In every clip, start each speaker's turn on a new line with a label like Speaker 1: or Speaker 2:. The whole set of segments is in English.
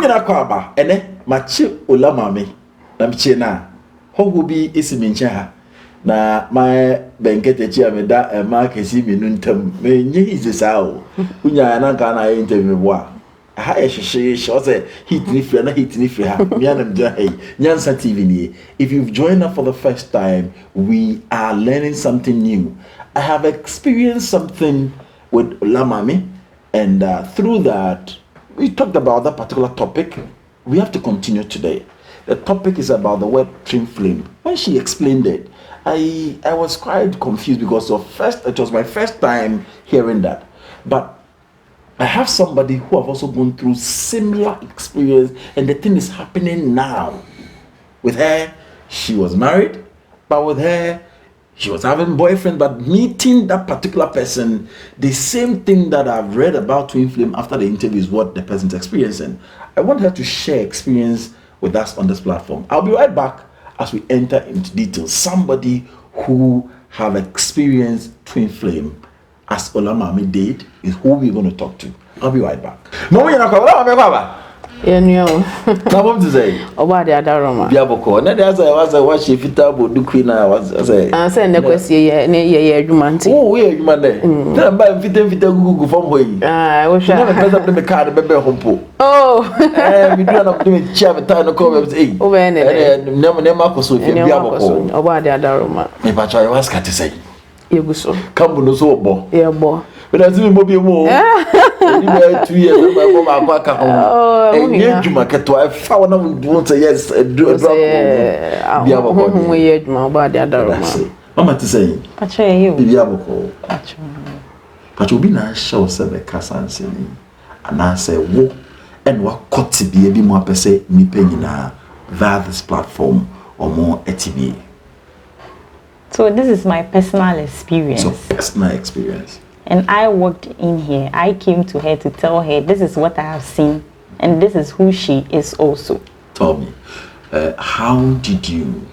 Speaker 1: nyina kwaba ene machi olamame na mchi na ho bi isi minche ha na my benkete chi ameda ma kesi minu ntam me nyi izisa o unya na nka na interview bo a ha ehhehye say hit ni free na hit ni free ha me anam dia hey Nyansa TV ni. If you've joined us for the first time, we are learning something new. I have experienced something with Olamame, and through that we talked about that particular topic. We have to continue today. The topic is about the word twin flame. When she explained it, I was quite confused because it was my first time hearing that. But I have somebody who have also gone through similar experience, and the thing is happening now. With her, she was married, but with her, she was having boyfriend, but meeting that particular person, the same thing that I've read about twin flame after the interview is what the person's experiencing. I want her to share experience with us on this platform. I'll be right back as we enter into details. Somebody who have experienced twin flame, as Olamame did, is who we're going to talk to. I'll be right back.
Speaker 2: Yeah, no.
Speaker 1: Now what to say?
Speaker 2: About the other Roma.
Speaker 1: Biaboko. And that's I was if it do queen. I was say.
Speaker 2: I said the question, yeah, humanity.
Speaker 1: Oh, yeah, human. Then I'm buying fit Google from way.
Speaker 2: I wish I
Speaker 1: never press up the card, baby, home.
Speaker 2: Oh,
Speaker 1: we do not do it. Chat time to call us. Eh,
Speaker 2: over any
Speaker 1: never so Biaboko.
Speaker 2: About the other Roma.
Speaker 1: If I try, what's got to say?
Speaker 2: You so.
Speaker 1: Come on, so bo.
Speaker 2: Yeah, bo.
Speaker 1: But I see me more. 2 years, I'm back home. And yet, you might get to I found out won't say yes, do a drop. Biaboko,
Speaker 2: we had my body at the
Speaker 1: Mama to say,
Speaker 3: Patrol you.
Speaker 1: Biaboko. But you'll be nice, show said the Cassan saying, and I say, wo, and what could to be a bit more per se, me paying via this platform or more ATV.
Speaker 3: So, this is my personal experience.
Speaker 1: So, personal experience.
Speaker 3: And I walked in here. I came to her to tell her this is what I have seen, and this is who she is also.
Speaker 1: Tell me, how did you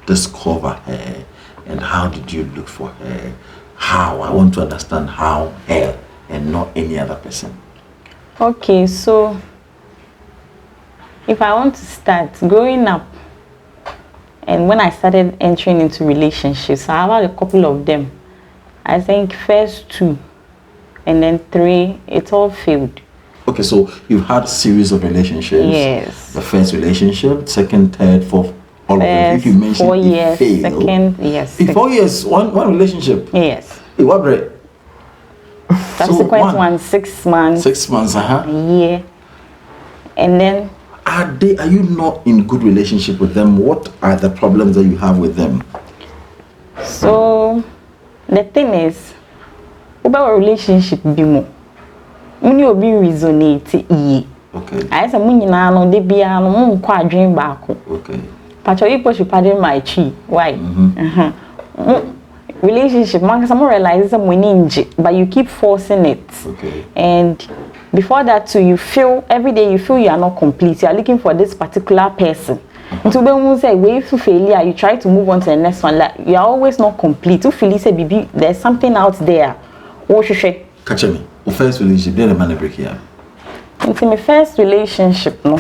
Speaker 1: discover her, and how did you look for her? How? I want to understand how her and not any other person.
Speaker 3: Okay, so if I want to start growing up, and when I started entering into relationships, I have had a couple of them. I think first 2 and then 3, it all failed.
Speaker 1: Okay, so you've had a series of relationships.
Speaker 3: Yes.
Speaker 1: The first relationship, second, third, fourth, all of them. If you mentioned
Speaker 3: 4 years,
Speaker 1: failed.
Speaker 3: second, yes.
Speaker 1: In 4 years, one relationship.
Speaker 3: Yes.
Speaker 1: Hey, what break?
Speaker 3: Subsequent one, 6 months.
Speaker 1: 6 months,
Speaker 3: Yeah. And then
Speaker 1: are you not in good relationship with them? What are the problems that you have with them?
Speaker 3: So the thing is, about relationship be more. Muni obi resonate ye.
Speaker 1: Okay.
Speaker 3: I say muni na no de bia no mo kwa adwen baako.
Speaker 1: Okay.
Speaker 3: Pacho you should pardon my chi. Why? Relationship, man, some realize some but you keep forcing it.
Speaker 1: Okay.
Speaker 3: And before that too, you feel every day you are not complete. You are looking for this particular person. And to be say way to failure, you try to move on to the next one. Like you are always not complete. To feel say baby, there's something out there. What should she?
Speaker 1: Catch me. The first relationship, then the man break here.
Speaker 3: Into my first relationship, no.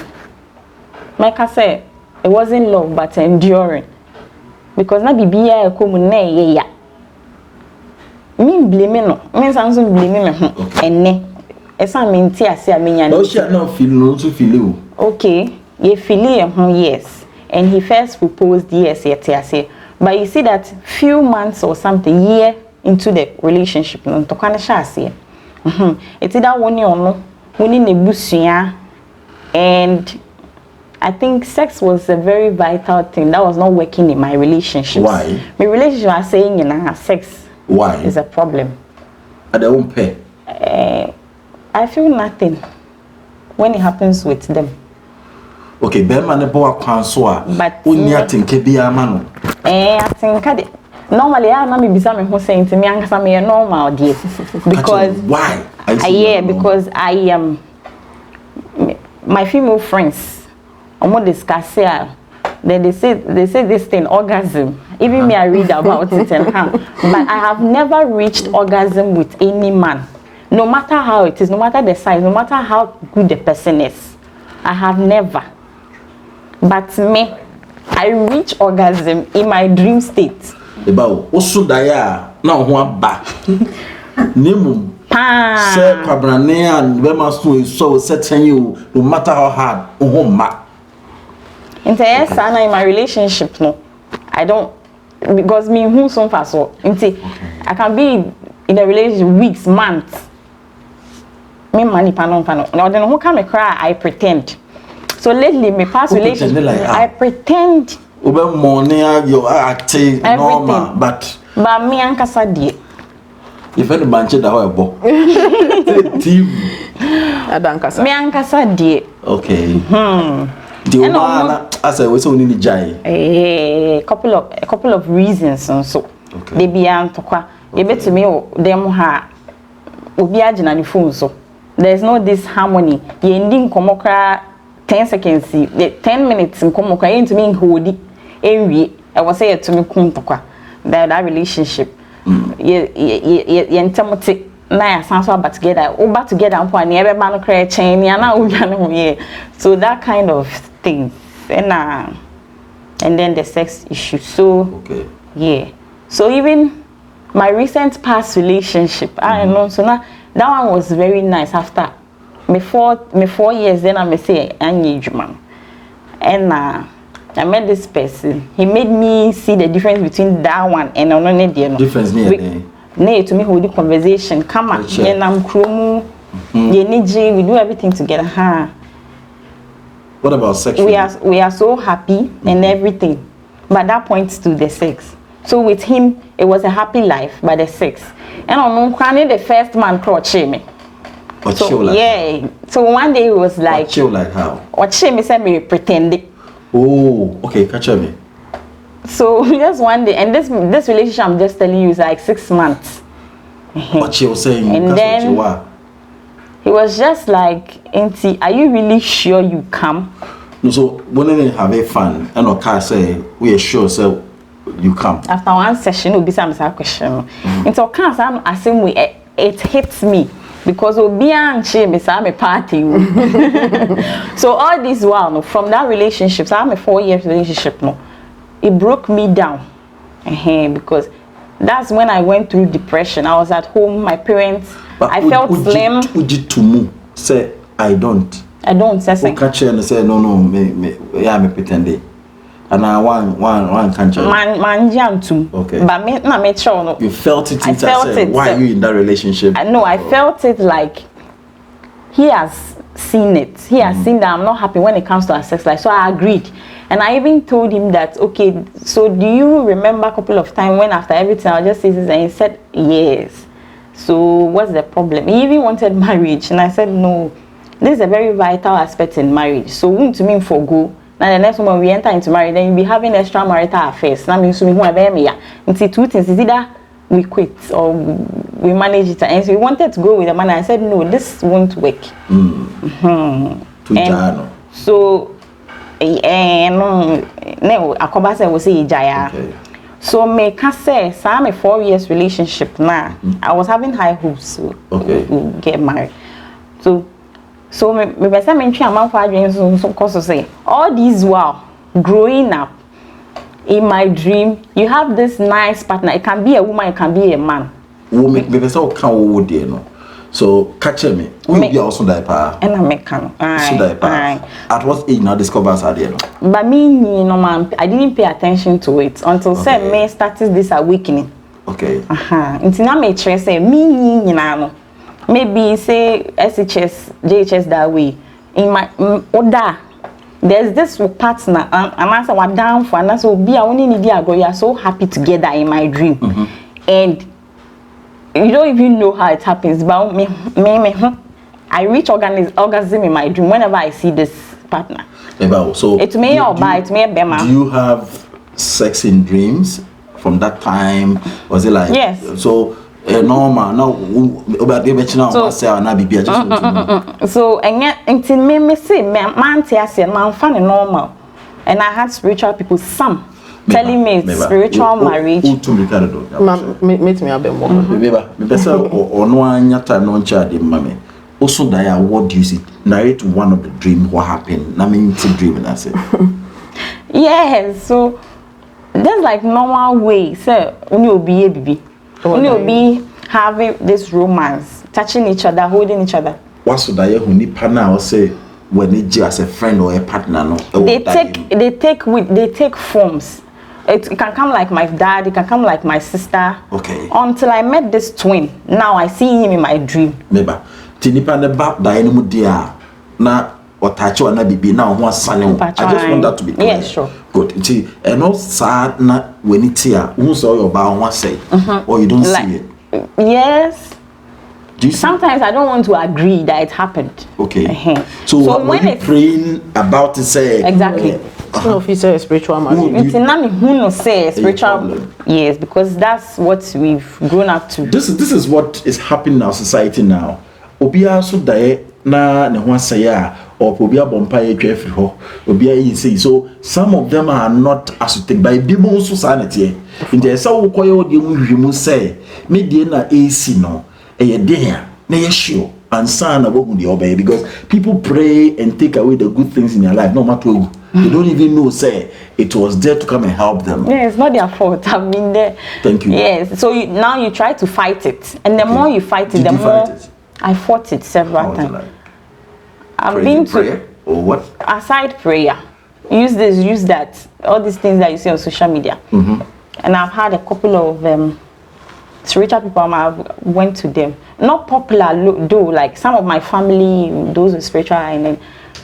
Speaker 3: Like I say, it wasn't love but enduring. Because na bibi ya come na ya. Me blame no. Me sanso blame me. Enne. Esa me nti ase amenya.
Speaker 1: No she not feel no to feel.
Speaker 3: Okay. You feel yes. And he first proposed yes, but you see that few months or something year into the relationship, no to kind of share. It's either one or no, one in the bushia, and I think sex was a very vital thing that was not working in my relationship.
Speaker 1: Why?
Speaker 3: My relationship was saying sex.
Speaker 1: Why?
Speaker 3: Is a problem.
Speaker 1: At their own pay.
Speaker 3: I feel nothing when it happens with them.
Speaker 1: Okay, Berman ne boa kwanso
Speaker 3: but
Speaker 1: only atinke bia ma no.
Speaker 3: I think normally I am bisa me ho saying to me ankasa me normal dear because
Speaker 1: why?
Speaker 3: Because I am my female friends omo discuss then they say this thing orgasm. Even me I read about it and but I have never reached orgasm with any man. No matter how it is, no matter the size, no matter how good the person is. I have never. But me, I reach orgasm in my dream state.
Speaker 1: About also dia na ho aba. Nemu.
Speaker 3: Pa.
Speaker 1: Say kwabrane and we must so certain you no matter how hard ho ma.
Speaker 3: Yes, and in my relationship no. I don't because me who so fast so. I can be in a relationship weeks, months. Me money pano. Now then who come cry I pretend. So lately my past relationship like I pretend
Speaker 1: Ube morning you acting normal but
Speaker 3: me ankasa die.
Speaker 1: If any manche da ho ebo. Team
Speaker 2: Adankasa.
Speaker 3: Me ankasa die.
Speaker 1: Okay. The woman as I was only jai.
Speaker 3: A couple of reasons and so.
Speaker 1: Okay.
Speaker 3: They be antokwa. You bet to me them ha obi agina ni phone so. There's no this harmony. You ending komokra 10 seconds, 10 minutes in komokra into me hodi. Envy. I was say to me kuntokwa. That relationship. You intimate na ya sanso about together. Over together and point never man cry chain na we so that kind of thing. And then the sex issue. So
Speaker 1: okay.
Speaker 3: Yeah. So even my recent past relationship, I don't know. So now that one was very nice. After me 4 years, then I say engaged man, and I met this person. He made me see the difference between that one and another.
Speaker 1: Difference near
Speaker 3: to me hold the conversation. Come on, and I'm chromo. We do everything together. Huh?
Speaker 1: What about sex?
Speaker 3: We are so happy and everything, but that points to the sex. So with him, it was a happy life, but the sex. And on the first man crotch me.
Speaker 1: What
Speaker 3: So
Speaker 1: like
Speaker 3: yeah. So one day it was like.
Speaker 1: What chill like how?
Speaker 3: What me said me pretending.
Speaker 1: Oh, okay, catch me.
Speaker 3: So just one day, and this relationship I'm just telling you is like 6 months.
Speaker 1: What she was saying,
Speaker 3: And then
Speaker 1: what you
Speaker 3: he was just like, Auntie, are you really sure you come?
Speaker 1: no, so when they have a fun, and no car say we are sure so you come.
Speaker 3: After one session, will be some question. Into can't I say it hits me because Obi and she me say I'm a party. So all this while, no, from that relationship, so I'm a 4 years relationship, no, it broke me down. Because that's when I went through depression. I was at home, my parents.
Speaker 1: But
Speaker 3: I felt slim.
Speaker 1: Would to move? Say I don't. Say catch and say no, me pretending. And I one country.
Speaker 3: Man jam too.
Speaker 1: Okay.
Speaker 3: But me na me sure no.
Speaker 1: You felt it.
Speaker 3: I felt it.
Speaker 1: Why are you in that relationship?
Speaker 3: I felt it like he has seen it. He has seen that I'm not happy when it comes to our sex life. So I agreed. And I even told him that, okay, so do you remember a couple of times when after everything I'll just say this, and he said yes. So what's the problem? He even wanted marriage, and I said no. This is a very vital aspect in marriage. So won't to mean for go. Now the next moment we enter into marriage, then you'll be having extramarital affairs. Now means to me who I bear me ya. And see two things is either we quit or we manage it. And so we wanted to go with the man. I said no, this won't work. So no, Akobase will say Jaya. So me can say, so I'm a 4 years relationship now. I was having high hopes to get married. So me person me try am for dreams so cause to say all these while growing up in my dream, you have this nice partner. It can be a woman, it can be a man.
Speaker 1: Me person can wo dey no. So catch me. We be also die pa.
Speaker 3: And I make can.
Speaker 1: At what age now discover as no?
Speaker 3: But me no man, I didn't pay attention to it until say me started this awakening.
Speaker 1: Okay.
Speaker 3: Until now me try say me no. Maybe say SHS, JHS that way. In my order, there's this partner, and I said we're down for, and I said be only need to go. You are so happy together in my dream, and you don't even know how it happens. But me, I reach orgasm in my dream whenever I see this partner.
Speaker 1: So
Speaker 3: it may or buy it may be.
Speaker 1: Do you have sex in dreams from that time? Was it like
Speaker 3: yes?
Speaker 1: So. Normal now
Speaker 3: so until me say man fan normal, and I had spiritual people telling me it's spiritual marriage.
Speaker 2: Meet me a bit more.
Speaker 1: What do you see? narrate one of the dreams, what happened. I mean, it's a dream, and that's it.
Speaker 3: Yes, so that's like normal way. So when you'll be having this romance, touching each other, holding each other.
Speaker 1: What's the day who need partner or say when it as a friend or a partner? No,
Speaker 3: they take forms. It can come like my dad, it can come like my sister.
Speaker 1: Okay.
Speaker 3: Until I met this twin. Now I see him in my dream.
Speaker 1: Maybe. Tinipa ne ba da ene mu dia na otache ona bibi na ho asane ho. I just want that to be clear.
Speaker 3: Yes, sure.
Speaker 1: Good. Nti eno sa na weni ti a hu so your ba ho say or you don't see it.
Speaker 3: Yes.
Speaker 1: Do you see?
Speaker 3: Sometimes I don't want to agree that it happened.
Speaker 1: Okay. So when you praying about it, say
Speaker 3: exactly.
Speaker 2: No, if you say spiritual man.
Speaker 3: It's not me who no say spiritual. Yes, because that's what we've grown up to.
Speaker 1: This is what is happening in our society now. Obia so die na ne ho asaya or obia bompa e twa firi ho. Obia yin say so some of them are not as to take by Bible society. In the say wo koyo de mu hwimu say me de na AC no e dey na ye sure and son about the obey because people pray and take away the good things in their life no matter who. They don't even know say it was there to come and help them.
Speaker 3: Yeah, it's not their fault. I've been there.
Speaker 1: Thank you.
Speaker 3: Yes. So now you try to fight it, and the more you fight it, the more I fought it several times.
Speaker 1: Like?
Speaker 3: I've been to
Speaker 1: prayer or what?
Speaker 3: Aside prayer, use this, use that, all these things that you see on social media. And I've had a couple of spiritual people. I went to them. Not popular though. Like some of my family, those with spiritual, and then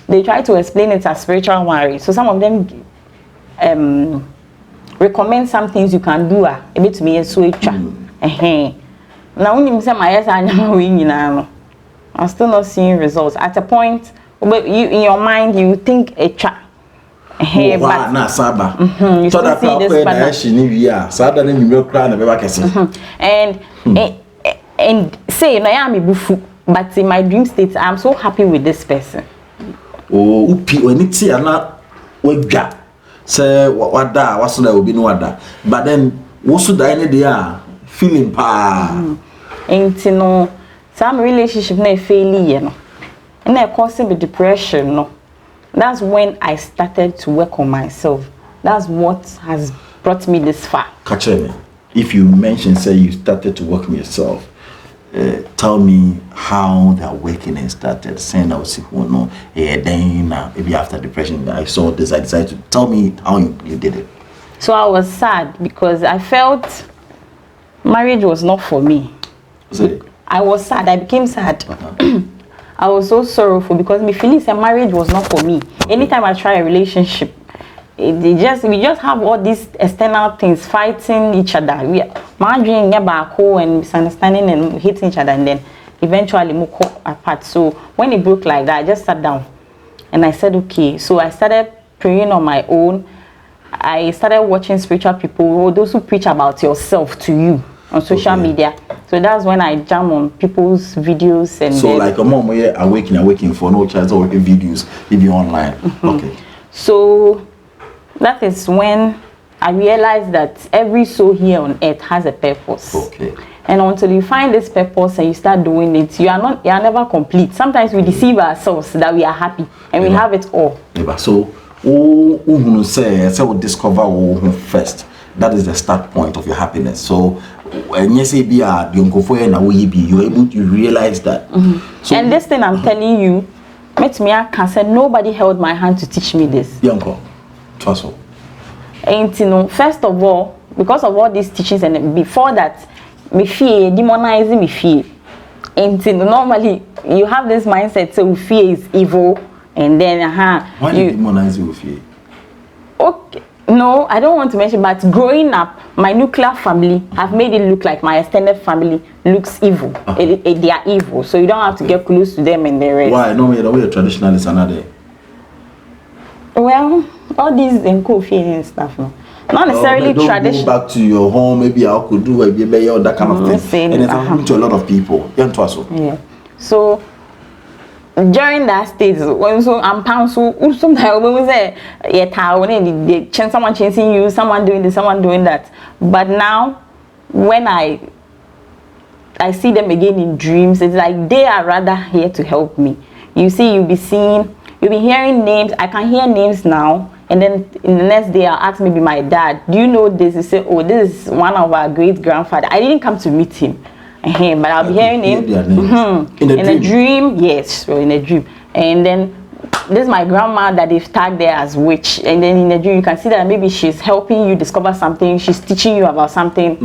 Speaker 3: they try to explain it as spiritual worry. So some of them recommend some things you can do a bit to me so now when you say my yes I'm still not seeing results. At a point but you in your mind you think a cha but
Speaker 1: na saba
Speaker 3: you still see this and say no I am bufu but in my dream state I'm so happy with this person.
Speaker 1: Oh, upi weniti ana wegwa say wada waso da obi no wada but then woso da any dey feeling pa
Speaker 3: enti no some relationship na fail ye no and I cause me depression no. That's when I started to work on myself. That's what has brought me this far.
Speaker 1: Catch me. If you mention say you started to work on yourself, tell me how that awakening started. Saying I was no, then maybe after depression, I saw this. I decided to tell me how you did it.
Speaker 3: So I was sad because I felt marriage was not for me. I was sad. I became sad. I was so sorrowful because me feeling that marriage was not for me. Anytime I try a relationship, we just have all these external things fighting each other. We marrying and misunderstanding and hitting each other, and then eventually we go apart. So when it broke like that, I just sat down and I said, okay. So I started praying on my own. I started watching spiritual people, those who preach about yourself to you on social media. So that's when I jam on people's videos and
Speaker 1: so like a mom where awakening for no chance or videos maybe online. Okay.
Speaker 3: So that is when I realized that every soul here on earth has a purpose.
Speaker 1: Okay.
Speaker 3: And until you find this purpose and you start doing it, you are never complete. Sometimes we deceive ourselves that we are happy and we have it all.
Speaker 1: So who say we discover first. That is the start point of your happiness. So when you say be a you're able to realize that. So,
Speaker 3: and this thing I'm telling you, I can say nobody held my hand to teach me this.
Speaker 1: Yanko, trust me.
Speaker 3: And you know, first of all, because of all these teachings and before that, me fear demonizing me fear. And you know, normally you have this mindset so fear is evil, and then
Speaker 1: why you demonize you fear?
Speaker 3: Okay. No, I don't want to mention, but growing up, my nuclear family have made it look like my extended family looks evil. They are evil, so you don't have to get close to them and the rest.
Speaker 1: Why? No, the way traditionalists are not there.
Speaker 3: Well, all these Nkofi and stuff, no. Not necessarily traditional.
Speaker 1: Go back to your home, maybe I could do maybe all that kind of thing. And it's happening to a lot of people.
Speaker 3: Yeah. So during that stage, when so I'm pound so sometimes when we say someone chasing you, someone doing this, someone doing that. But now when I see them again in dreams, it's like they are rather here to help me. you see, you'll be hearing names. I can hear names now, and then in the next day I'll ask maybe my dad, do you know this? He say, oh, this is one of our great grandfather. I didn't come to meet him, but I'll be hearing him in a dream. Yes, so in a dream. And then this is my grandma that they've tagged there as witch, and then in the dream you can see that maybe she's helping you discover something, she's teaching you about something.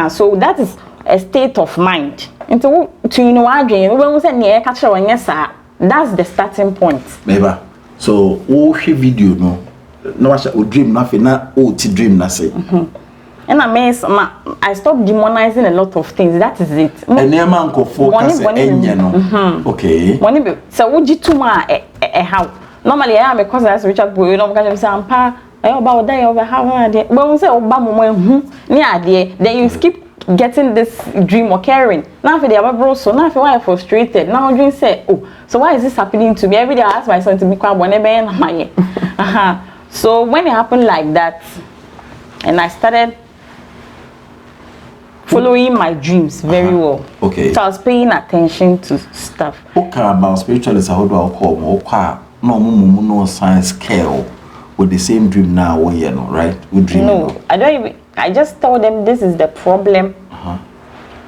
Speaker 3: So that is a state of mind. And to you know, when we say near catch or that's the starting point.
Speaker 1: Maybe. So video no I dream nothing, not dream nothing.
Speaker 3: And I stopped demonizing a lot of things. That is it.
Speaker 1: And man ko focus okay.
Speaker 3: So would you too how normally I am a cousin as Richard Boy, you know, because I'm about that over how when we say Obama then you skip getting this dream occurring. Now for the other bro, so now for why I'm frustrated. Now dream say, oh, so why is this happening to me? Every day I ask my son to be quiet whenever So when it happened like that, and I started following my dreams very well.
Speaker 1: Okay.
Speaker 3: So I was paying attention to stuff.
Speaker 1: Okay, about spiritualists, how do I call no science scale with the same dream now, right? We dream.
Speaker 3: No, I don't even. I just told them this is the problem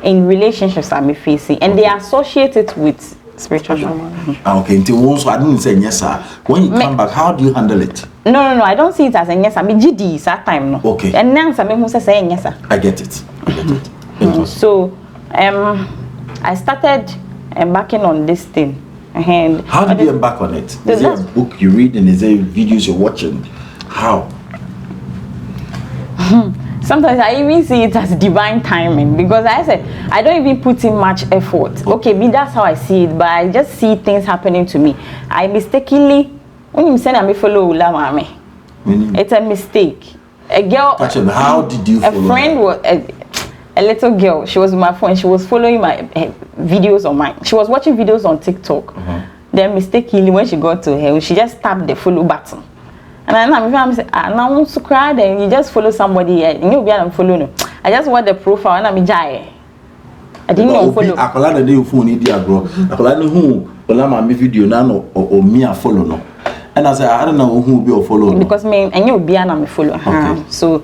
Speaker 3: in relationships I'm facing, and they associate it with spiritual trauma.
Speaker 1: Okay, until once I didn't say yes, sir. When you come back, how do you handle it?
Speaker 3: No, I don't see it as a yes, I mean GD is that time, no.
Speaker 1: Okay.
Speaker 3: And now somebody who says yes, sir.
Speaker 1: I get it.
Speaker 3: So, I started embarking on this thing. And
Speaker 1: how did you embark on it? Is there a book you read and is there videos you're watching? How?
Speaker 3: Sometimes I even see it as divine timing, because I said I don't even put in much effort. Okay, that's how I see it, but I just see things happening to me. I mistakenly, when you say I follow Ulama, it's a mistake. A girl.
Speaker 1: How did you follow?
Speaker 3: A friend was a little girl. She was my friend. She was following my videos on mine. She was watching videos on TikTok. Then mistakenly, when she got to her, she just tapped the follow button. And I'm saying, now I'm so cry. Then you just follow somebody. You be follow no. I just want the profile, and I'm jai. I didn't know follow.
Speaker 1: Akola na dey phone ni dia bro. Akola no who ola ma me video na no o me a follow no. And I said I don't know who be follow.
Speaker 3: Because me and you be na me follow. So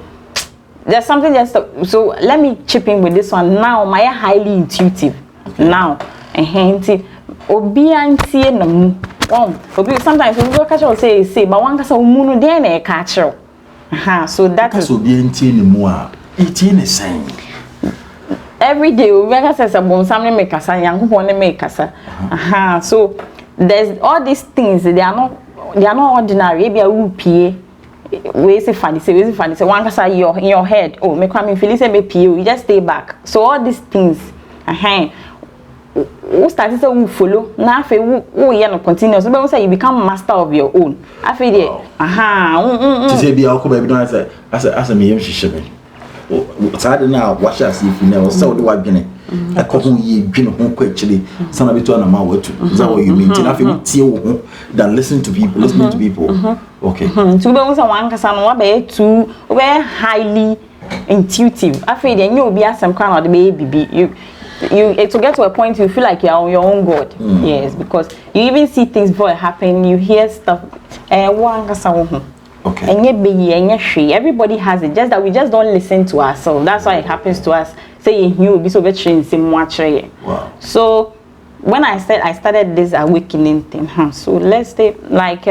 Speaker 3: there's something just so let me chip in with this one. Now my highly intuitive. Now and obi antie na mu. Sometimes when you catch or say but one kasa umunu dey na catch. So that is
Speaker 1: obi antie na mu a itie na sign.
Speaker 3: Every day we say something make kasa yankopon make kasa. So there's all these things, they are not ordinary. Maybe a upie we say funny say one kasa in your head, oh me come feel say me pie, you just stay back. So all these things who started to who follow now fe who you no continue, so when say you become master of your own I feel there
Speaker 1: to say be alko baby don't say as me yem shishebe o sad na wash as if you know so the wa dwene e ko ho ye dwene ho ko actually sana be to na ma watu is that what you mean na fe tie wo ho than listening to people okay
Speaker 3: to be say one kasa no wa be too we highly intuitive I feel there you obi asem kan na the baby you to get to a point you feel like you're on your own god. Yes, because you even see things before it happen, you hear stuff okay. And everybody has it, just that we just don't listen to ourselves. That's why it happens to us. Say you be so veteran
Speaker 1: wow.
Speaker 3: So when I started this awakening thing, so let's say like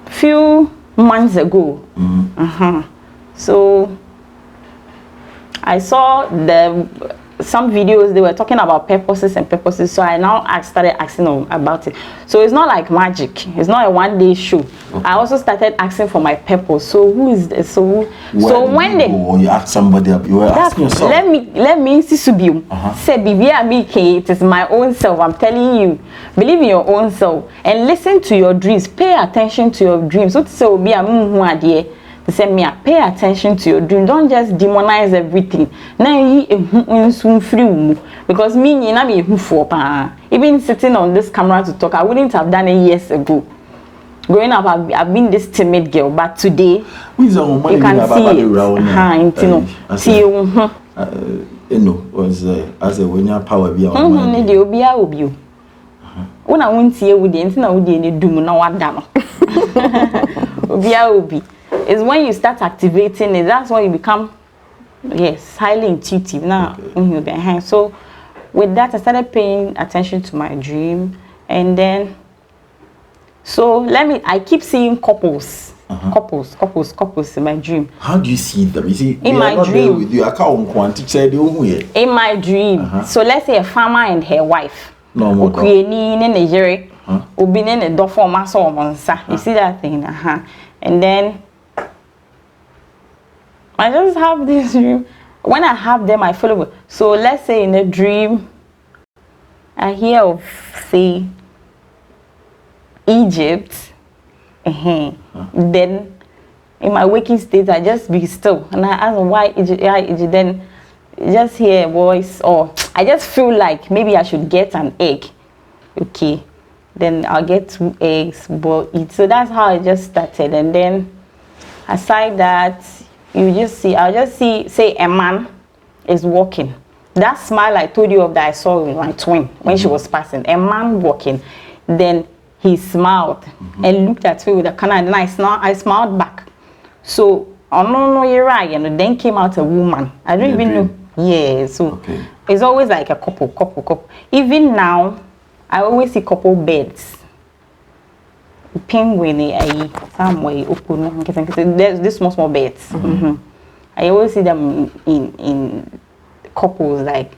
Speaker 3: few months ago. So I saw some videos, they were talking about purposes, so I now started asking them about it. So it's not like magic, it's not a one-day show. Okay. I also started asking for my purpose. So who is this? So when they
Speaker 1: you ask somebody, you were asking yourself.
Speaker 3: Let me see say it is my own self. I'm telling you, believe in your own self and listen to your dreams. Pay attention to your dreams. So to say be a to say me pay attention to your dream. Don't just demonize everything. Now you soon free because me you know me who for even sitting on this camera to talk, I wouldn't have done it years ago. Growing up, I've been this timid girl, but today you can see it.
Speaker 1: You know, was as a when your power be
Speaker 3: When I went here with the antenna with the doom no one down. Is when you start activating it, that's when you become highly intuitive now. Okay. So with that I started paying attention to my dream, and then I keep seeing couples in my dream.
Speaker 1: How do you see them? You see,
Speaker 3: in my dream
Speaker 1: with you, I can't want to say
Speaker 3: in my dream. So let's say a farmer and her wife.
Speaker 1: No more.
Speaker 3: You see that thing? And then I just have this dream. When I have them, I follow. So let's say in a dream, I hear of, say, Egypt. Then in my waking state, I just be still and I ask why Egypt. Then just hear a voice, or I just feel like maybe I should get an egg. Okay, then I'll get 2 eggs, but eat. So that's how I just started. And then aside that, I'll just see, say a man is walking. That smile I told you of that I saw with my twin when she was passing, a man walking. Then he smiled and looked at me with a kind of nice. I smiled back. So no, you're right. Then came out a woman. I don't even know. Yeah. So it's always like a couple. Even now, I always see couple beds. Penguin, some way open. There's this small beds. I always see them in couples, like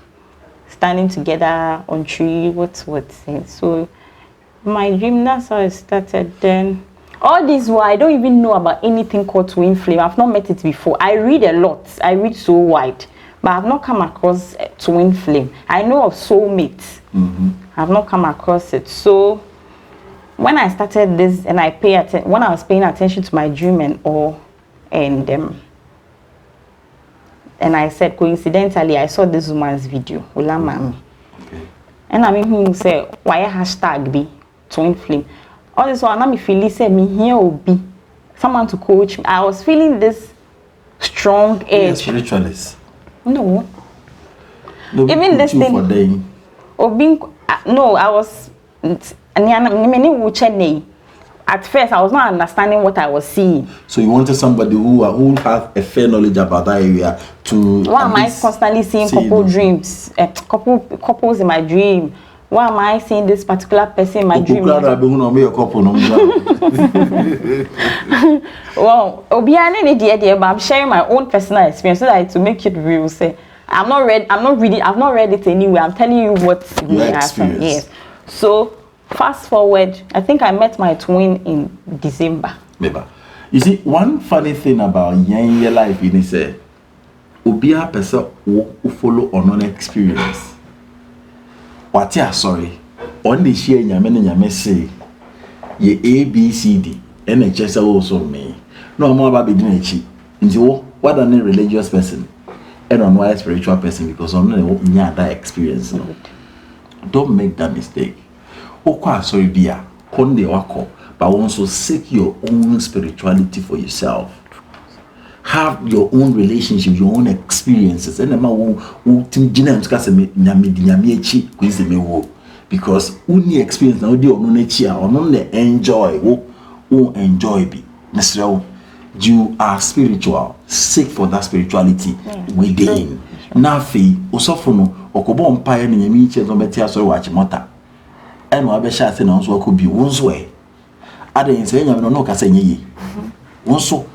Speaker 3: standing together on tree. What's so. My dream, that's how it started. Then all this while I don't even know about anything called twin flame. I've not met it before. I read a lot. I read so wide, but I've not come across twin flame. I know of soulmates. I've not come across it. So when I started this and when I was paying attention to my dream and I said coincidentally I saw this woman's video. And I mean who say why hashtag be twin flame. All this while, me feel said me here will be someone to coach me. I was feeling this strong edge.
Speaker 1: Spiritualist.
Speaker 3: No. Even this thing. No, I was. At first, I was not understanding what I was seeing.
Speaker 1: So you wanted somebody who have a fair knowledge about that area to.
Speaker 3: Why am I constantly seeing couple dreams? Couples in my dream. Why am I seeing this particular person in my dream? Well, but I'm sharing my own personal experience so that to make it real. Say, I've not read it anywhere. I'm telling you what
Speaker 1: your experience.
Speaker 3: Yes. So fast forward, I think I met my twin in December.
Speaker 1: Maybe. You see, one funny thing about your life is say, Obia person who follow on experience. What ya sorry? On the share nyame say ye ABCD NHS also me. No more about being a cheat. What an religious person and on why spiritual person because on that experience. No. Don't make that mistake. Okwa sorry dear, konde wako, but also seek your own spirituality for yourself. Have your own relationship, your own experiences. And because only experience now enjoy be. You are spiritual. Seek for that spirituality within. Nafi osofono okobo mpaye ni nyami che no betia so wachi mota. Eno abesha ase na nso akobi wonso e. Aden se nyame no ka se nyi. Wonso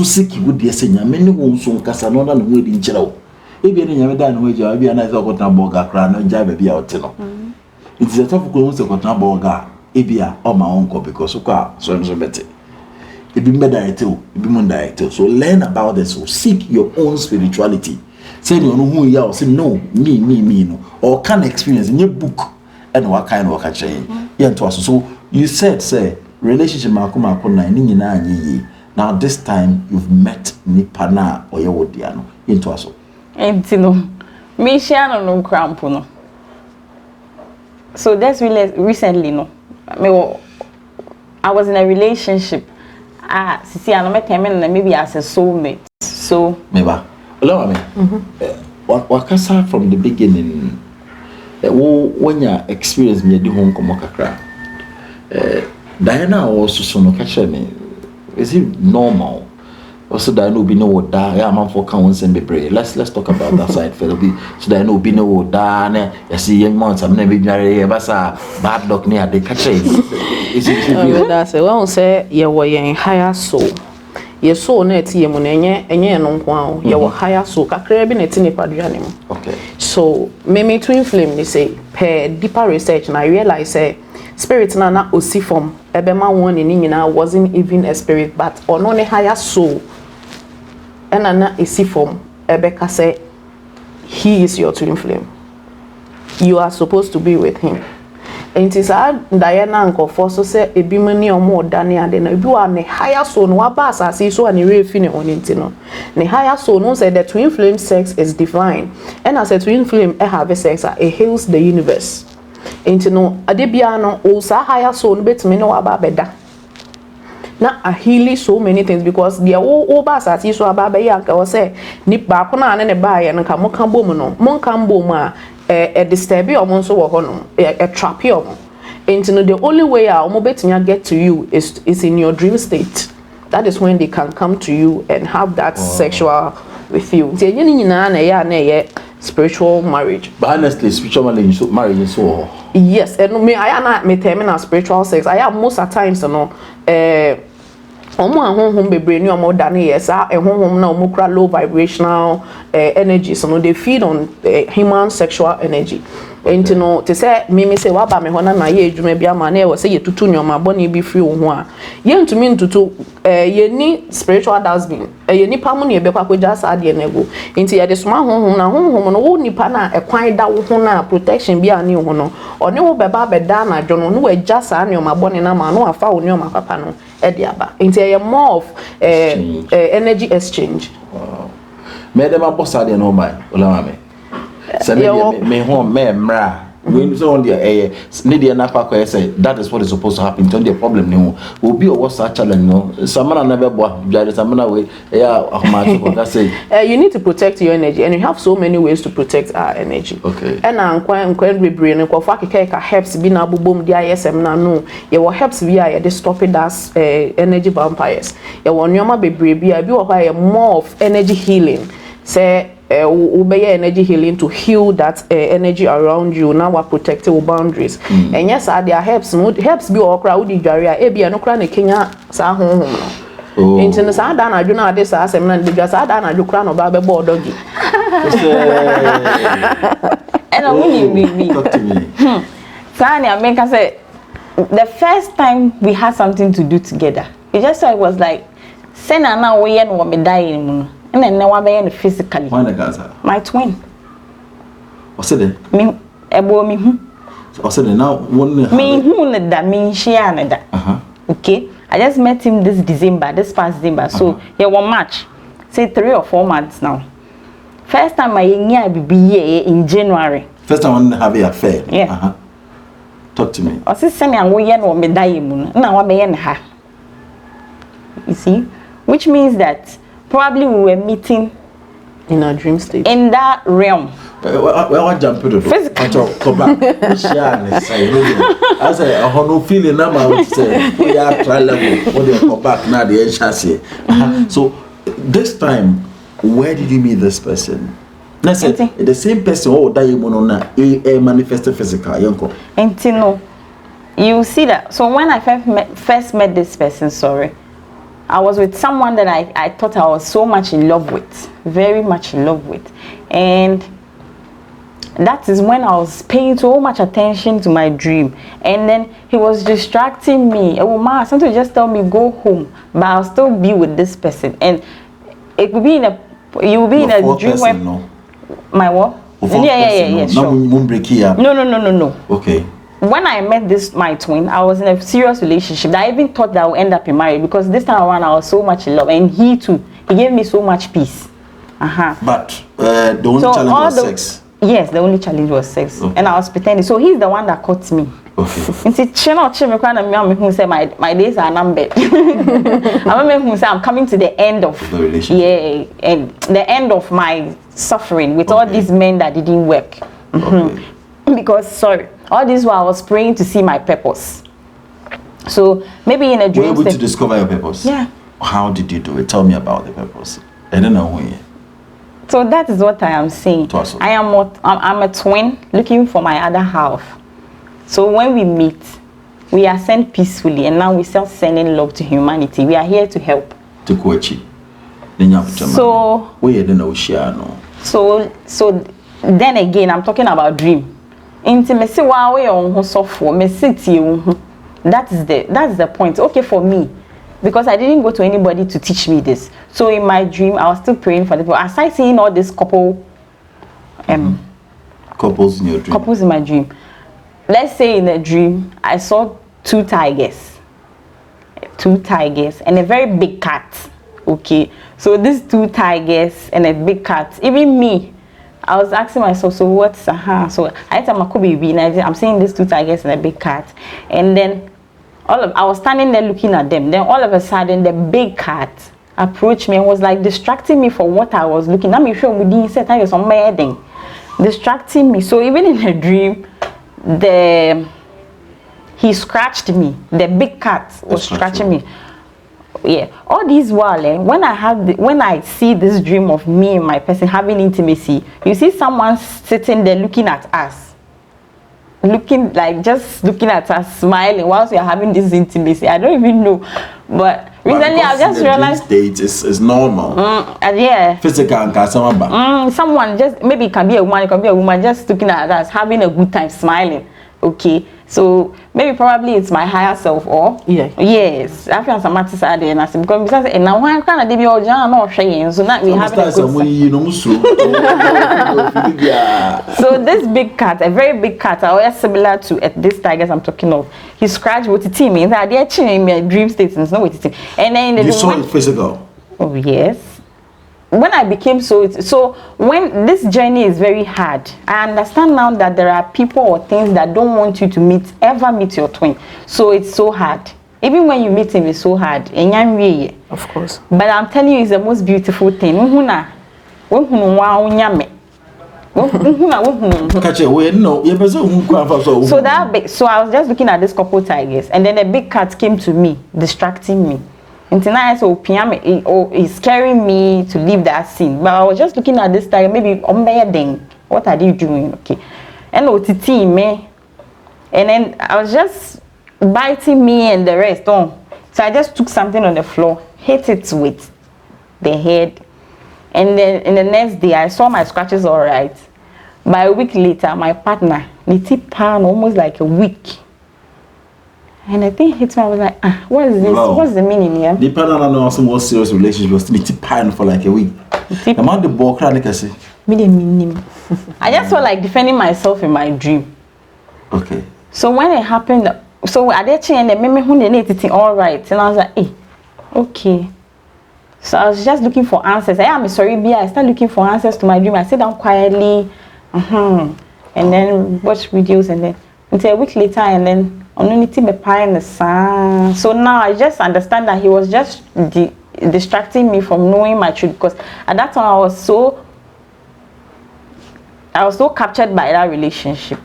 Speaker 1: siki wudi ese nyame ni wonso nkasa no na no wedi nkyira wo. Ebi ni nyame da no weji abi na se okota boga kra no nja ba bia ote no. It is a tough ko wonso okota boga ebi a o ma onko because kwa so bete. Ebi medite ebi mundite. So learn about this. So seek your own spirituality. Say you know who you are, say no, me no. Or can experience in your book and what kind of work change. So you said say relationship makuma na ni na anyi. Now this time you've met Nipana or Yawodiano into us.
Speaker 3: Entino. Me share no crampo no. So that's really recently no. I was in a relationship. See I met him maybe as a soulmate. So
Speaker 1: maybe. Allow me. Wakasa from the beginning. when you experience me di hon komo kakra Diana also so no catch me is it normal also Diana be no da ya man for kan won be pray let's talk about that side for be so Diana be no da na you see young months am na be dware e basa bad luck near the catch is it
Speaker 2: that's it when say you were in higher soul your soul na tie mu na enye no nko a you were higher soul kakra bi na tie ne paduane mu
Speaker 1: okay
Speaker 2: so me twin flame they say per deeper research and I realize say spirit na osi form ebema one ni nyina wasn't even a spirit but ono ne higher soul na esi form ebeka say he is your twin flame you are supposed to be with him and is Diana uncle for so say ebi mani omo dane ade na ebi wa ne higher soul no aba asase so ani refi ne onenti no ne higher soul no say the twin flame sex is divine and as a twin flame have sex it heals the universe enti no ade bia no o sa higher soul no betime no aba beda na a heal so many things because the o ba asase so aba be ya ka o say ni ba ko na ne ba ye no ka mo kan bom no mo kan bom a disturb you omo so wo ho no a trap you omo and the only way omo betimi get to you is in your dream state. That is when they can come to you and have that sexual with you. Say you nyina na ye spiritual marriage.
Speaker 1: But honestly, spiritual marriage is so.
Speaker 2: Yes, and me I am me terminal spiritual sex. I have most at times omo ahonhom bebre ni omo dane yes ehonhom na omo kra low vibrational energy so no they feed on human sexual energy and you know to say me say wa ba me hona na ye adwuma bia ma na e wo say ye tutu nyoma boni bi free wo ho a ye ntumi ntutu ye ni spiritual dustbin ye nipa mu na ye be kwa koja sa de na go nti ye de soma honhom na honhom no wo nipa na ekwan da wo ho na protection bia ni wo no one wo be ba be da na dwo no no wa ja sa nyoma boni na ma no afa wo nyoma papa no ediaba into a more of energy exchange.
Speaker 1: Wow. Me dem abosa de no mai ola me se me home me mra when so on the need the na pa say that is what is supposed to happen don't the problem no will be or what's challenge no samana never boa jare samana we ahoma say
Speaker 2: you need to protect your energy and you have so many ways to protect our energy.
Speaker 1: Okay.
Speaker 2: And nkwan bebre no kwa akeka helps bi na bobom di ISM na no ye wo helps bi a ye dey stop that energy vampires ye wo nyoma bebre bi a bi wo ha more of energy healing say obey energy healing to heal that energy around you now we're protecting our boundaries and yes there helps be okra udi dware e bia no kra na Kenya sa honhom no enti no sa da na adwo na ade sa asem na de sa da na adwo kra no ba be board doggy
Speaker 3: and I really
Speaker 1: talk to me
Speaker 3: Sani America said the first time we had something to do together it just so it was like sena na we yen wo me die mu and then now I'm physically. My twin.
Speaker 1: What's it?
Speaker 3: Me, ebo me who?
Speaker 1: What's it now?
Speaker 3: Me who that me share that. Okay, I just met him this past December. So he won match. Say 3 or 4 months now. First time I be here in January.
Speaker 1: First time I have an affair.
Speaker 3: Yeah.
Speaker 1: Talk to me.
Speaker 3: I say send and we yen me die mu. Na wa be yen ha. You see, which means that. Probably we were meeting
Speaker 2: in our dream state.
Speaker 3: In that realm.
Speaker 1: Well, jump into it. Come back. I say, I have no feeling now. I would say, we are try level. When they come back now, the chassis. So this time, where did you meet this person? Let's say the same person. Oh, that you wanna a manifested physical.
Speaker 3: And no, you see that. So when I first met this person, I was with someone that I thought I was so much in love with, very much in love with. And that is when I was paying so much attention to my dream. And then he was distracting me. Oh, ma, something just tell me go home, but I'll still be with this person. And it could be in a, you will be in a dream person, where... No. My what? Yeah, sure. No.
Speaker 1: Okay.
Speaker 3: When I met my twin, I was in a serious relationship that I even thought that I would end up in marriage because this time around I was so much in love, and he too. He gave me so much peace.
Speaker 1: But the only challenge was sex.
Speaker 3: Yes, the only challenge was sex, and I was pretending. So he's the one that caught me. Okay. My days are numbered. I'm coming to the end of
Speaker 1: the relationship.
Speaker 3: Yeah, and the end of my suffering with all these men that didn't work.
Speaker 1: Okay.
Speaker 3: because sorry, all this while I was praying to see my purpose. So maybe in a dream.
Speaker 1: Were you able to discover your purpose?
Speaker 3: Yeah.
Speaker 1: How did you do it? Tell me about the purpose. I don't know when.
Speaker 3: So that is what I am saying. I'm a twin looking for my other half. So when we meet, we are sent peacefully, and now we start sending love to humanity. We are here to help.
Speaker 1: To Kochi.
Speaker 3: So then again, I'm talking about dream. Intimacy. That's the point. Okay, for me, because I didn't go to anybody to teach me this. So in my dream, I was still praying for the people. Aside seeing all this couples
Speaker 1: in your dream.
Speaker 3: Couples in my dream. Let's say in a dream, I saw two tigers and a very big cat. Okay, so these two tigers and a big cat. Even me, I was asking myself, so what's so I thought I could be I'm seeing these two tigers and a big cat, and then I was standing there looking at them. Then all of a sudden, the big cat approached me and was like distracting me from what I was looking. I'm sure we didn't say that some wedding, distracting me. So even in a dream, he scratched me. The big cat was scratching me. Yeah, all these while when I see this dream of me and my person having intimacy, you see someone sitting there looking at us, just looking at us, smiling whilst we are having this intimacy. I don't even know, but recently I just realized
Speaker 1: state is normal.
Speaker 3: Yeah,
Speaker 1: physical and
Speaker 3: someone just maybe it can be a woman, just looking at us having a good time, smiling. Okay, so maybe probably it's my higher self or yes. I feel some matters are there and I say because now why can't they be all no shame? So now we have so this big cat, a very big cat, similar to these tigers I'm talking of. He scratched with the team in that they're chilling in dream states and with the team. And then
Speaker 1: you saw it physical.
Speaker 3: Oh yes. When I became so when this journey is very hard, I understand now that there are people or things that don't want you to ever meet your twin. So it's so hard. Even when you meet him, it's so hard.
Speaker 2: Of course.
Speaker 3: But I'm telling you, it's the most beautiful thing. So I was just looking at this couple tigers, and then a big cat came to me, distracting me. And tonight, so it's scaring me to leave that scene. But I was just looking at this tiger, maybe what are they doing? Okay. And OTT me. And then I was just biting me and the rest on. So I just took something on the floor, hit it with the head. And then in the next day, I saw my scratches all right. By a week later, my partner, pan almost like a week. And I think hit me. I was like, what is this? Wow. What's the meaning here?
Speaker 1: The partner and also more serious relationship was pan for like a week. The man the ball I
Speaker 3: just felt like defending myself in my dream.
Speaker 1: Okay.
Speaker 3: So when it happened, so I did change and made me all right, and I was like, okay. So I was just looking for answers. I'm sorry, Bia. I started looking for answers to my dream. I sat down quietly, and then watch videos, and then until a week later, and then. So now I just understand that he was just distracting me from knowing my truth, because at that time I was so captured by that relationship.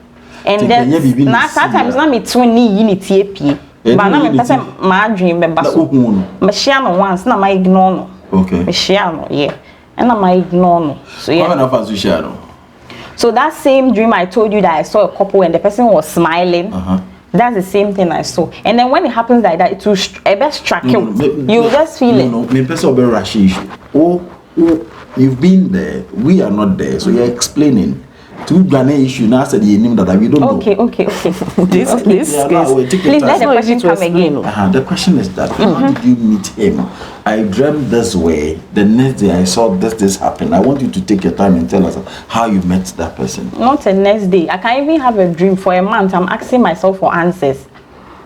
Speaker 3: And then now sometimes not me 20 unity but now me person my dream be so me share no once na my ignore no.
Speaker 1: Okay.
Speaker 3: Me share no, yeah. And na my ignore no. So yeah.
Speaker 1: How many of us you share no?
Speaker 3: So that same dream I told you that I saw a couple and the person was smiling. That's the same thing I saw. And then when it happens like that, it will best track you. You just feel it.
Speaker 1: No, me person be rush issue. Oh, you've been there. We are not there. So you're explaining. To Ghana issue now said the name that we don't know.
Speaker 3: Okay.
Speaker 2: Please let
Speaker 3: the question come again.
Speaker 1: The question is that how did you meet him? I dreamt this way. The next day I saw this happen. I want you to take your time and tell us how you met that person.
Speaker 3: Not the next day. I can even have a dream for a month. I'm asking myself for answers.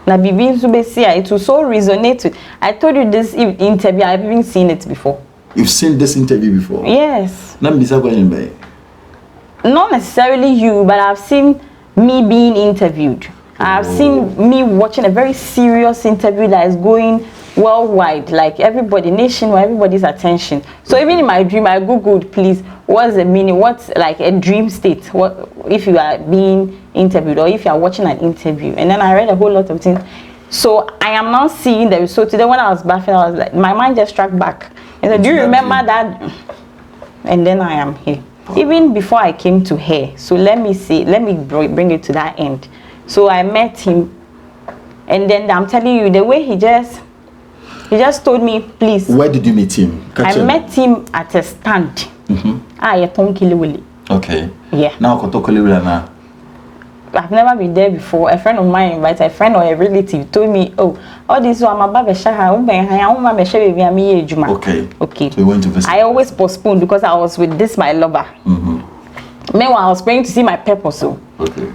Speaker 3: Now, it will so resonate with. I told you this interview. I've even seen it before.
Speaker 1: You've seen this interview before?
Speaker 3: Yes.
Speaker 1: Not
Speaker 3: not necessarily you, but I've seen me being interviewed. I've seen me watching a very serious interview that is going worldwide, like everybody, nationwide, everybody's attention. So even in my dream, I googled, please, what's the meaning? What's like a dream state? What if you are being interviewed or if you are watching an interview? And then I read a whole lot of things. So I am now seeing the result. Today when I was bathing, I was like, my mind just struck back. And said, do you remember that? And then I am here. Even before I came to here. So let me bring it to that end. So I met him, and then I'm telling you, the way he just told me, please.
Speaker 1: Where did you meet him?
Speaker 3: I met him at a stand.
Speaker 1: Okay.
Speaker 3: Yeah.
Speaker 1: Now now.
Speaker 3: I've never been there before. A friend of mine invited, a friend or a relative told me, oh, all this one my baby
Speaker 1: okay.
Speaker 3: Okay.
Speaker 1: So you went to visit.
Speaker 3: I always postponed because I was with this my lover. Meanwhile, I was praying to see my purpose. So.
Speaker 1: Okay.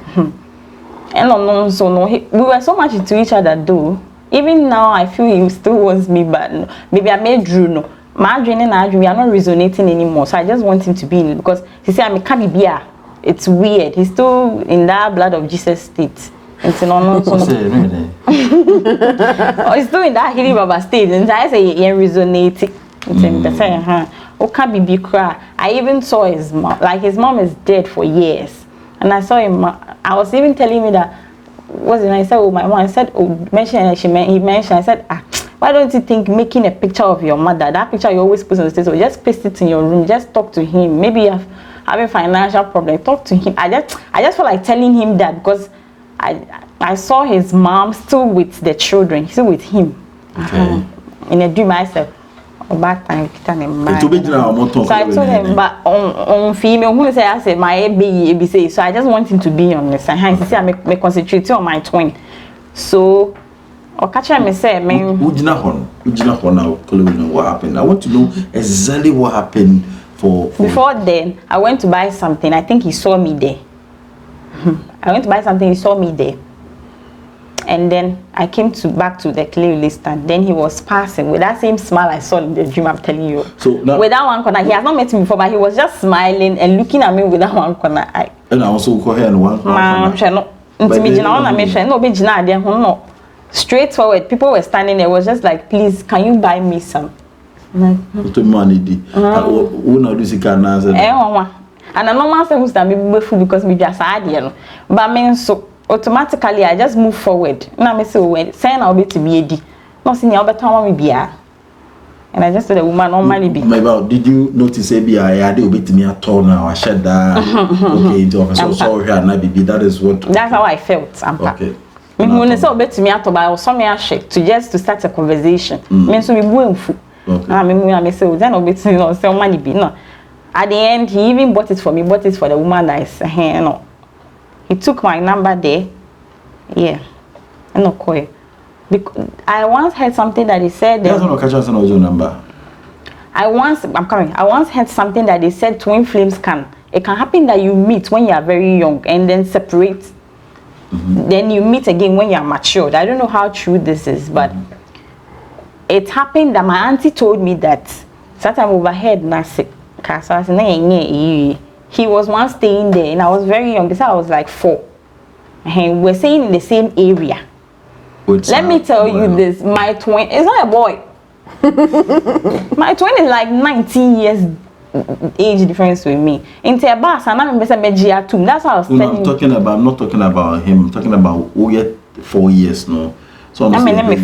Speaker 3: And we were so much into each other though. Even now, I feel he still wants me, but maybe I made Drew no. My dream and I we are not resonating anymore. So I just want him to be in because he said I'm a Kabibia. It's weird. He's still in that blood of Jesus state. It's no. He's still in that Hili Baba state. And I say he resonating. I even saw his mom. Like his mom is dead for years. And I saw him. I was even telling me that. What's it? I said, oh, my mom. I said, oh, he mentioned. I said, why don't you think making a picture of your mother? That picture you always put on the stage. So just paste it in your room. Just talk to him. Maybe you have having financial problem. Talk to him. I just felt like telling him that because I saw his mom still with the children, still with him.
Speaker 1: Okay.
Speaker 3: In a dream, I said, back time,
Speaker 1: so I told
Speaker 3: him, but on female, who say I said my ABC, so I just want him to be on the side. He said I concentrate on my twin. So or catch him say, man,
Speaker 1: what happened? I want to know exactly what happened for
Speaker 3: before then. I went to buy something. I think he saw me there. I went to buy something. He saw me there. And then I came back to the clay list, and then he was passing with that same smile I saw in the dream. I'm telling you. So now, with that one corner, he has not met me before, but he was just smiling and looking at me with that one corner.
Speaker 1: And I also call her and one corner.
Speaker 3: No, straightforward. People were standing there. It was just like, please, can you buy me some?
Speaker 1: And a
Speaker 3: normal thing that me food because me just had but I mean so. Automatically, I just move forward. Now, I say, when saying I'll be to be a D, not seeing I'll be to be a. And I just told the woman, normally be.
Speaker 1: Did you notice a I will be to me a tall now? I shed that. Okay, into officer. So here and I be that is what.
Speaker 3: That's how I felt. Okay. When they say be to me at all, I was some shake to start a conversation. Men so we going food. I mean, I say, then I'll be to you know, so money be no. At the end, he even bought it for me. Bought it for the woman that is no. He took my number there. Yeah. I know quite. Because I once heard something that he said that
Speaker 1: your number.
Speaker 3: I once heard something that they said twin flames it can happen that you meet when you are very young and then separate. Then you meet again when you are matured. I don't know how true this is, but it happened that my auntie told me that sometime overhead he was once staying there and I was very young. This I was like 4. And we're staying in the same area. Let me tell you this, my twin is not a boy. My twin is like 19 years age difference with me. Into a bus and I'm that's how I was telling you.
Speaker 1: I'm not talking about him. I'm talking about 4 years no. So
Speaker 3: I'm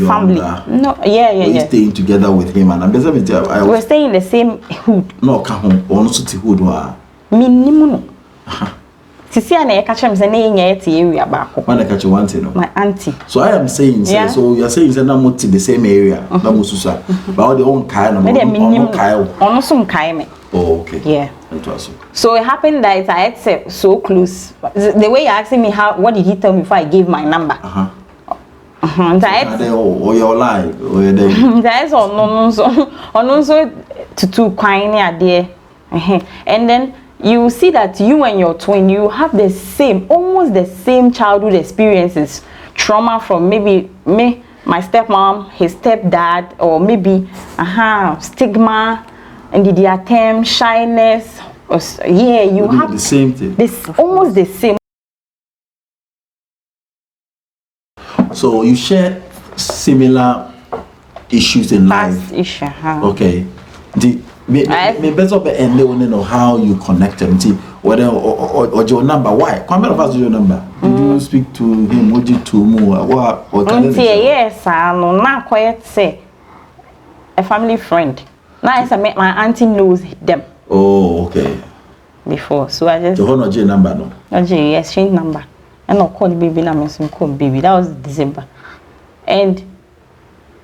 Speaker 3: family. No, yeah.
Speaker 1: We're staying together with him and
Speaker 3: we're staying in the same hood.
Speaker 1: No, come on, city hood.
Speaker 3: Minimum. Sisi na catch him say na enya area baako.
Speaker 1: When I catch one thing.
Speaker 3: My auntie.
Speaker 1: So I am saying say, so you are saying say na mo the same area na mo susa. But all the own kai na mo kai.
Speaker 3: Ono so kai me.
Speaker 1: Oh okay.
Speaker 3: Yeah. So it happened that I had said so close. The way you're asking me what did he tell me before I gave my number?
Speaker 1: Or your lie or your
Speaker 3: that's no so to quine there. And then you see that you and your twin, you have almost the same childhood experiences, trauma from maybe me, my stepmom, his stepdad, or maybe stigma, and the attempt, shyness. You have
Speaker 1: the same thing.
Speaker 3: This almost the same.
Speaker 1: So you share similar issues in
Speaker 3: Past
Speaker 1: life.
Speaker 3: issue.
Speaker 1: Okay. Me better be and they want to know how you connect them. See whether or your number. Why? Come of your number. Did you speak to him? Would you to more? What kind of
Speaker 3: yes, I know not quite say a family friend. Now I met my auntie knows them.
Speaker 1: Oh, okay.
Speaker 3: Before, so I just.
Speaker 1: The whole J number, no.
Speaker 3: Okay, exchange number. And I'll call the baby. I'm some call baby. That was December, and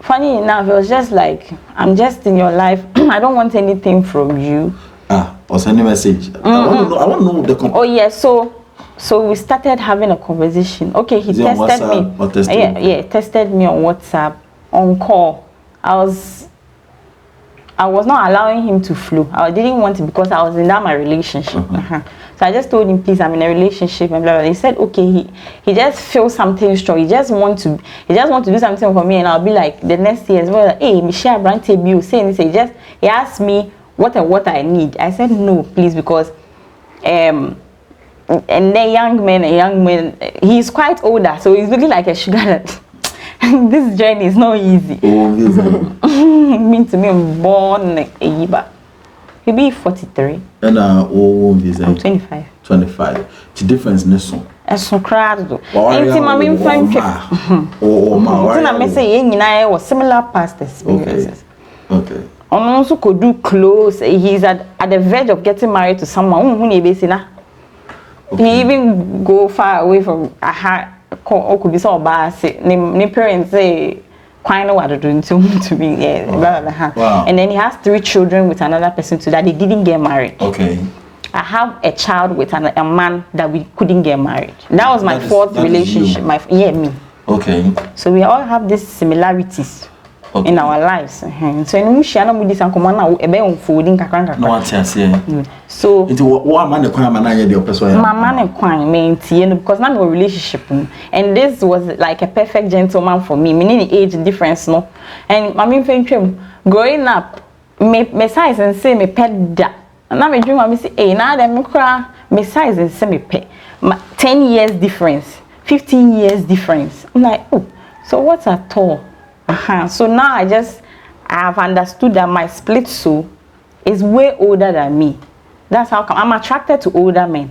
Speaker 3: funny enough, it was just like I'm just in your life. I don't want anything from you.
Speaker 1: Or send a message. I want to know the.
Speaker 3: Oh yeah, so we started having a conversation. Okay, he tested me. Yeah, tested me on WhatsApp, on call. I was not allowing him to flow. I didn't want it because I was in my relationship. So I just told him, please, I'm in a relationship and blah blah. He said, okay, he just feels something strong. He just want to do something for me, and I'll be like the next year as well. Hey, Michelle Brante Bill saying he asked me what I need. I said no, please, because and the young man, he's quite older, so he's looking like a sugar daddy. This journey is not easy. Mean to me, I'm born a year. He'll be 43.
Speaker 1: And
Speaker 3: I'm 25.
Speaker 1: 25. The difference in this one.
Speaker 3: It's so crowded. And my main friend. I say, was similar past experiences.
Speaker 1: Okay.
Speaker 3: Also could do close. He's at the verge of getting married to someone who he even go far away from a heart. Could be so bad. My parents say, "Quite know what to do to me." Yeah, blah, blah, blah.
Speaker 1: Wow.
Speaker 3: And then he has 3 children with another person too that they didn't get married.
Speaker 1: Okay.
Speaker 3: I have a child with a man that we couldn't get married. That was my fourth relationship. Me.
Speaker 1: Okay.
Speaker 3: So we all have these similarities in our lives. So in Mushana with this and Comana, a bear unfolding Kakranka. So
Speaker 1: what man the crime and I the person?
Speaker 3: My man and crime because now we're relationship, and this was like a perfect gentleman for me, meaning the age difference, no. And my main friend growing up, me size and say me pet that. And now me dream I say, hey, now them cry me size and say me pet. 10 years difference, 15 years difference. I'm like, oh, so what's at all? So now I have understood that my split soul is way older than me. That's how come I'm attracted to older men.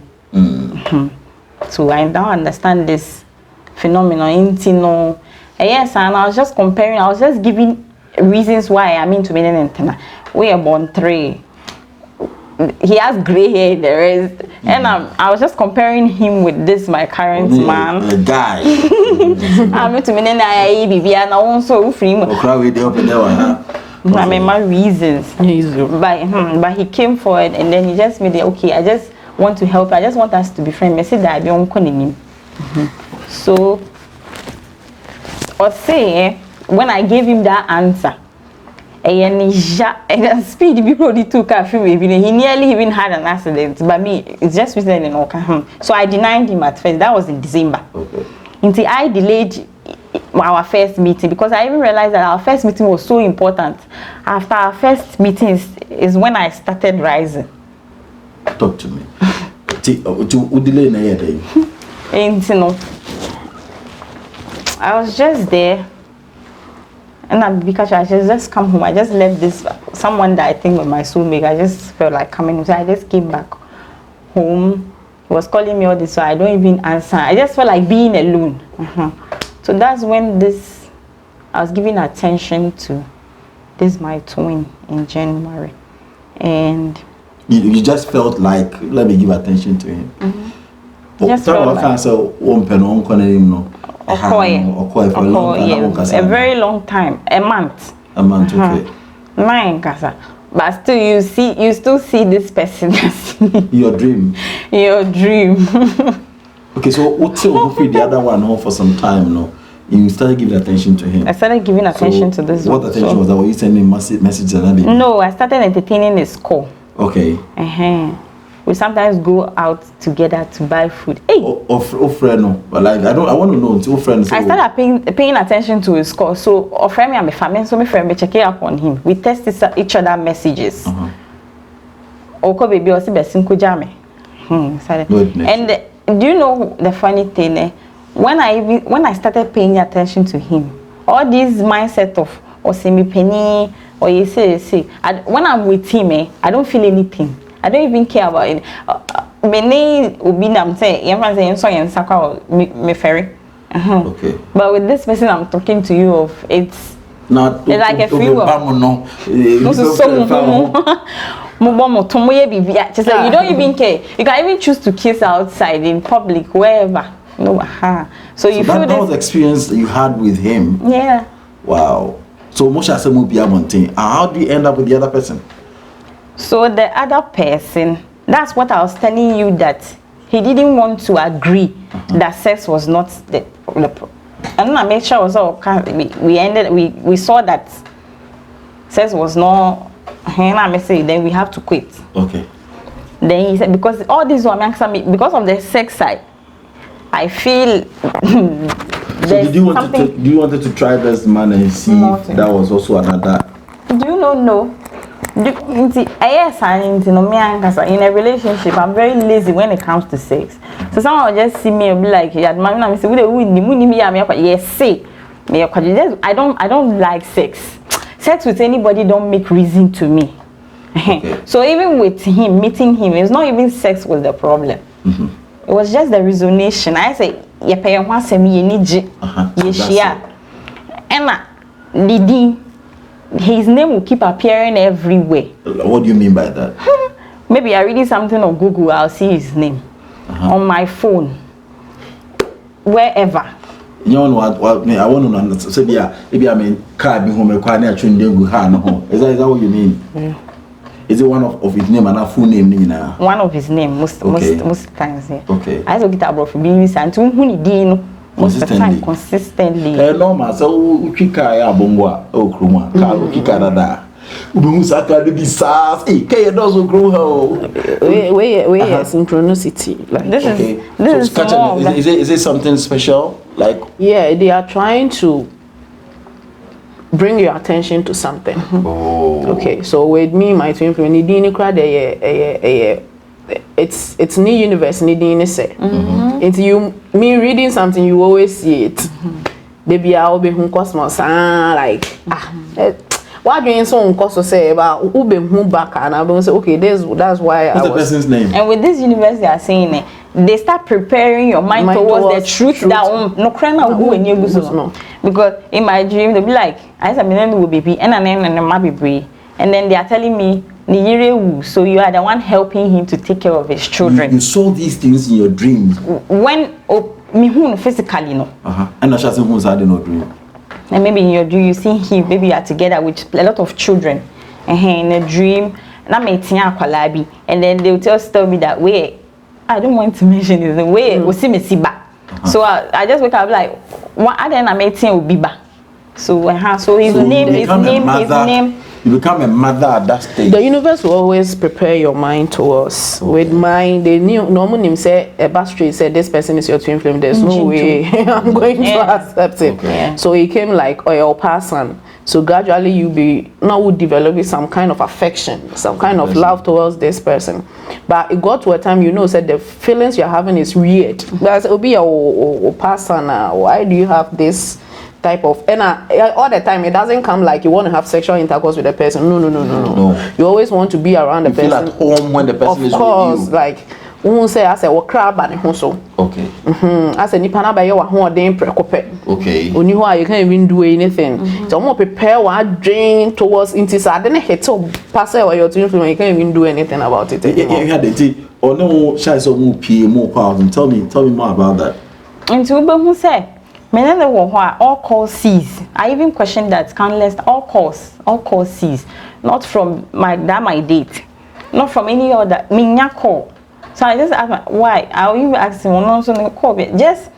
Speaker 3: So I now understand this phenomenon. Yes, and I was just comparing. I was just giving reasons why I'm into men and we are born 3. He has gray hair in the rest, and I was just comparing him with this my current man.
Speaker 1: The guy.
Speaker 3: I'm into men and ABPP, and I also free. I mean my reasons. But he came forward, and then he just made it okay. I just want to help. I just want us to be friends. I said that I be on him. So, or say when I gave him that answer. And speed people took after me. He nearly even had an accident. But me, it's just within an Oka. So I denied him at first. That was in December.
Speaker 1: Okay.
Speaker 3: Until I delayed our first meeting because I even realized that our first meeting was so important. After our first meeting is when I started rising.
Speaker 1: Talk to me.
Speaker 3: I was just there. And because I just come home, I just left this someone that I think was my soulmate. I just felt like coming, so I just came back home. He was calling me all this, so I don't even answer. I just felt like being alone. So that's when I was giving attention to this my twin in January, and
Speaker 1: you just felt like let me give attention to him.
Speaker 3: Just felt like a very long time, a month.
Speaker 1: Okay.
Speaker 3: Mine, Casa. But still, you still see this person.
Speaker 1: Your dream. Okay, so what's the other one for some time, no? You started giving attention to him.
Speaker 3: I started giving attention to this one.
Speaker 1: What attention was that? Were you sending messages and everything?
Speaker 3: No, I started entertaining his call.
Speaker 1: Okay.
Speaker 3: We sometimes go out together to buy food. Hey.
Speaker 1: Friend, no. But like I want to know. Friends.
Speaker 3: I started paying attention to his call. So friend me and my family, so my friend me check up on him. We test each other messages. Oko baby osi besin ko jame. And do you know the funny thing? When I started paying attention to him, all this mindset of or semi penny or you say when I'm with him I don't feel anything. I don't even care about it. Many ubinam say everyone say so yen sakwa me ferry.
Speaker 1: Okay.
Speaker 3: But with this person I'm talking to you of, it's
Speaker 1: not
Speaker 3: like a free will.
Speaker 1: No.
Speaker 3: Just like you don't even care. You can even choose to kiss outside in public, wherever. No, so you feel
Speaker 1: that was the experience you had with him.
Speaker 3: Yeah.
Speaker 1: Wow. So how do you end up with the other person? So
Speaker 3: the other person, that's what I was telling you, that he didn't want to agree that sex was not the and I made sure also we saw that sex was not, and I say then we have to quit.
Speaker 1: Okay.
Speaker 3: Then he said, because all this because of the sex side, I feel
Speaker 1: so did you wanted to try this man and see that was also another?
Speaker 3: Do you not know? Yes, in a relationship, I'm very lazy when it comes to sex. So someone will just see me and be like, "Yeah, I say, I don't like sex. Sex with anybody don't make reason to me." Okay. So even with him, meeting him, it's not even sex was the problem. It was just the resonation. I say, and his name will keep appearing everywhere.
Speaker 1: What do you mean by that?
Speaker 3: Maybe I read something on Google, I'll see his name on my phone, wherever.
Speaker 1: You know what? I want to understand. Maybe I mean, car being home, is that what you mean? Is it one of his name and a full name?
Speaker 3: One of his name, most times. Yeah.
Speaker 1: Okay.
Speaker 3: I don't get about being sent to who most of the time consistently.
Speaker 1: Normal, so ukika bomba o kruma ka ukika dada ubemusaka de bisas kay dozo grow
Speaker 2: we synchronicity like
Speaker 3: this
Speaker 1: is it something special, like
Speaker 2: they are trying to bring your attention to something. Okay, so with me, my twin flame it's new universe needing say. It's you me reading something, you always see it. Baby, I'll be home cosmos like what doing so cosmos say about who back and I will say okay, that's why
Speaker 1: what's the person's name.
Speaker 3: And with this universe they are saying they start preparing your mind towards the truth that no crana who and you no. Because in my dream they'll be like I said my will be and then they are telling me so you are the one helping him to take care of his children.
Speaker 1: You saw these things in your dreams?
Speaker 3: When physically, no.
Speaker 1: And I shall say who's had no dream.
Speaker 3: And maybe in your dream you see him, maybe you are together with a lot of children. In a dream, and then they will tell me that way. I don't want to mention it. The way we see me see back. So I just wake up like, what other than I made will be back. So his name.
Speaker 1: You become a mother at that stage.
Speaker 2: The universe will always prepare your mind towards. Okay. With mine, they knew normally say a bus street said this person is your twin flame. There's no way I'm going to accept it. Okay. So it came like your person. So gradually you would develop some kind of affection, some kind of love towards this person. But it got to a time said the feelings you're having is weird. But it'll be your person. Why do you have this type of all the time? It doesn't come like you want to have sexual intercourse with the person. No. You always want to be around the person.
Speaker 1: Feel at home when the person is with you. Of course,
Speaker 2: like who say I say crab and so.
Speaker 1: Okay.
Speaker 2: I say nipa na ba ye wa ho den prekope.
Speaker 1: Okay.
Speaker 2: Oni ho you can't even do anything. So mo prepare one drain towards into so then hit up pass or your twin flame, you can't even do anything about it anymore.
Speaker 1: You had the or no shy so more p more power. Tell me more about that.
Speaker 3: Into who say all calls cease. I even questioned that countless all calls cease. Not from my date, not from any other minya call. So I just asked why. I even asked him also call just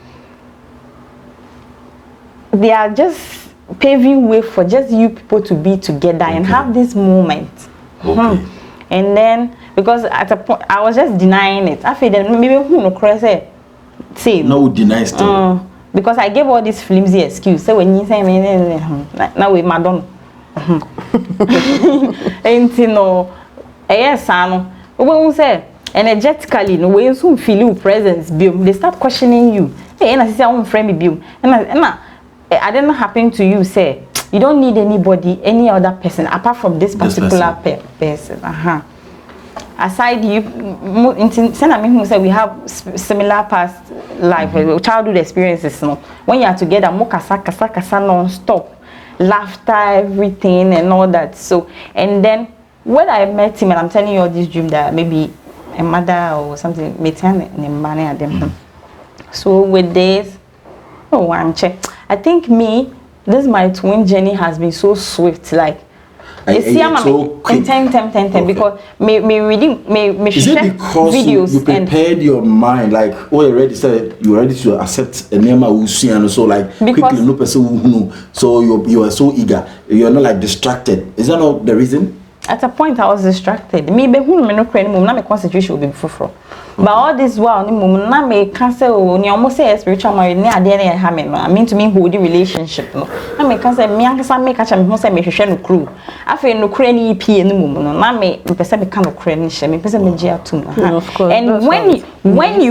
Speaker 3: they are just paving way for just you people to be together and have this moment. And then because at a point I was just denying it. I feel that maybe who no say
Speaker 1: no deny still.
Speaker 3: Because I gave all these flimsy excuse. So when you say now we madon. Ain't no yes no. When we say energetically no way soon feel your presence they start questioning you. Hey, and I say I'm friend me and I didn't happen to you say You don't need anybody, any other person apart from this particular person. Aside you, who say we have similar past life, childhood experiences. No, when you are together, more kasa non-stop, laughter, everything, and all that. So, and then when I met him, and I'm telling you all this dream that maybe a mother or something, so with this, I think this my twin journey has been so swift, like. It's
Speaker 1: so quick.
Speaker 3: 10 because me reading me
Speaker 1: is it because
Speaker 3: videos
Speaker 1: you prepared your mind, like you already said you're ready to accept a name and so like quickly no person who know, so you are so eager, you're not like distracted. Is that not the reason?
Speaker 3: At a point I was distracted. Me be who me no cry anymore, na me concentration will be for. But all this while ni mum na me cancel ni almost say spiritual marriage ni ade na ha me no. I mean to me holding relationship no. Na me cancel me ankasa me catch me say me hwehwe no crew. Afa no cry ni pie ni mum no. Na me pese me kan no cry ni hye me pese me gia atum. And when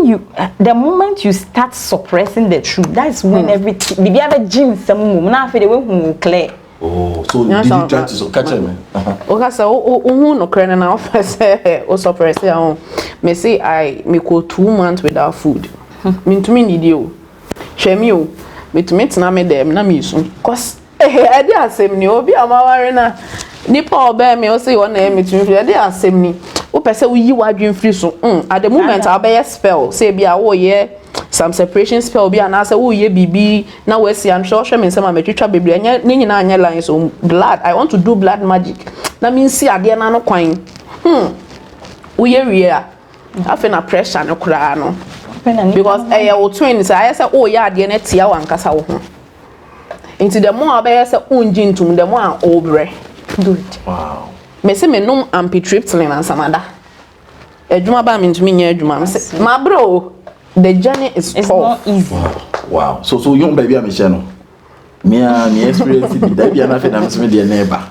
Speaker 3: you the moment you start suppressing the truth, that's when everything bibi ave jin sam mum na afa de we hu clear.
Speaker 1: Oh, so did you try to catch him?
Speaker 2: Okay, so no credit now for say o suppress ya. Me say me go 2 months without food. Me to me need you. Share me o. Me to me tena me dem na me so. Cause I dey asem ni obi amaware na nipa oba me o say you na me to me dey asem ni. O pese wo yi wadwen free so. At the moment I be spell say bia wo ye some separation spell be and say wo ye bibi na we see am sure me say ma metwetwa bebre anya ne nyina anya line so blood I want to do blood magic na mean see ade na no kwan wo ye wie a afa na pressure no kura no because wo twin say I say oh ya ade na tia wankasa wo ho into the more be say unji ntum the more obre good.
Speaker 1: Wow.
Speaker 2: Me say me nom amphitriptyline and samada adwuma ba me ntumi nya adwuma me say ma bro the journey is
Speaker 3: not easy.
Speaker 1: Wow. So young baby am share no. Me experience it that be na fe na me dey neighbor.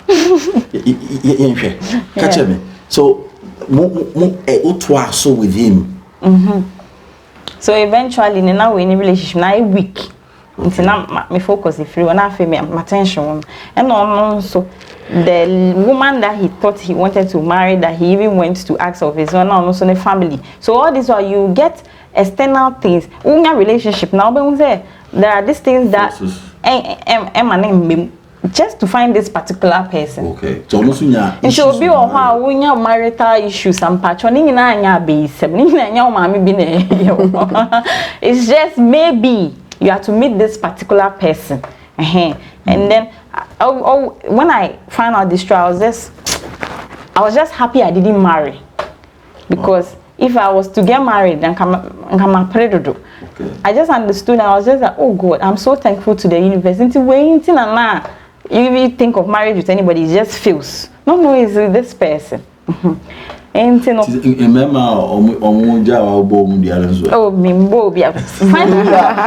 Speaker 1: Yenhwe. Catch me. So mo so with him.
Speaker 3: So eventually now we in a relationship na a week. Until now me focus if you na fe me attention. And also the woman that he thought he wanted to marry, that he even went to ask of his own, also the family. So all this while you get external things. In a relationship now, but say there are these things that just to find this particular person.
Speaker 1: Okay. So also
Speaker 3: it should be or how we have marital issues and patroning in a base. It's just maybe you have to meet this particular person. And then when I found out this trial, I was just happy I didn't marry. Because if I was to get married, then I just understood, and I was just like, oh God, I'm so thankful to the university. Waiting and now, you even think of marriage with anybody, it just feels. No, it's this person. And you know,
Speaker 1: remember,
Speaker 3: oh, Mimbo,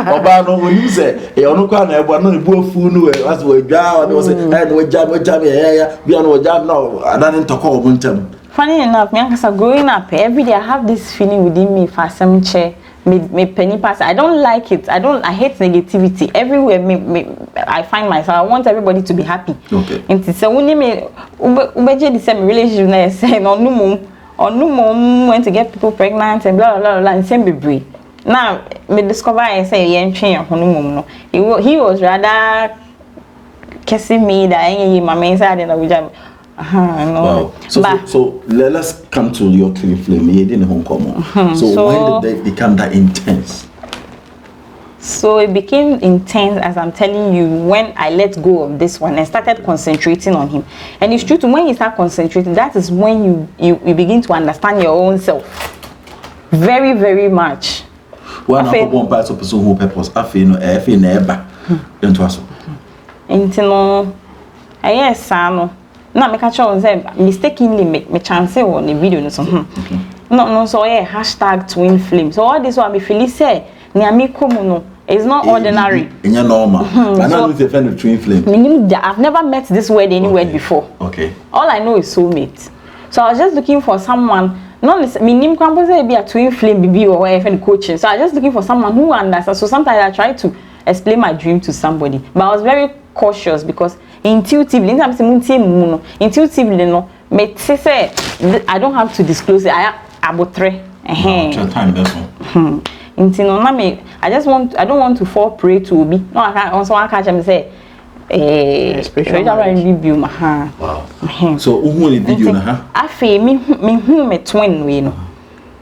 Speaker 1: Oba no when you say, "E onu kwa na ebo no ibu ofu nu e as we dwa o say, "Eh no jam ya bia no jam no adani ntoko obo ntem."
Speaker 3: Funny enough, me growing up, every day I have this feeling within me for some chair, me penny pass. I don't like it. I hate negativity. Everywhere I find myself, I want everybody to be happy.
Speaker 1: Okay.
Speaker 3: And so when me ubeje the same relationship na say no mum went to get people pregnant and blah blah blah and same baby. Now me discover I say no. He was rather kissing me that any my main side and no.
Speaker 1: Wow. So let's come to your twin flame. You didn't home come. So when did they become that intense?
Speaker 3: So it became intense, as I'm telling you, when I let go of this one and started concentrating on him. And it's true, when you start concentrating, that is when you begin to understand your own self. Very, very much.
Speaker 1: One of one part of person who purpose, I feel no, I feel never. Into us.
Speaker 3: Into I yes, Sano. Now, me catch on say mistakenly me chance on the video no so. No, so hashtag twin flame. So all this one me feel say ni me come no. It's not ordinary.
Speaker 1: It's normal. But now with the friend of twin flame.
Speaker 3: I've never met this word anywhere before.
Speaker 1: Okay.
Speaker 3: All I know is soulmate. So I was just looking for someone. Not me name can be a twin flame BB or FN coaching. So I was just looking for someone who understands. So sometimes I try to explain my dream to somebody, but I was very cautious because intuitively, no, me say I don't have to disclose it. I about 3.
Speaker 1: Time that's one.
Speaker 3: I don't want to fall prey to Obi. No, I can't also catch him say spiritual review
Speaker 1: Wow. So who in video na
Speaker 3: I feel me twin we know.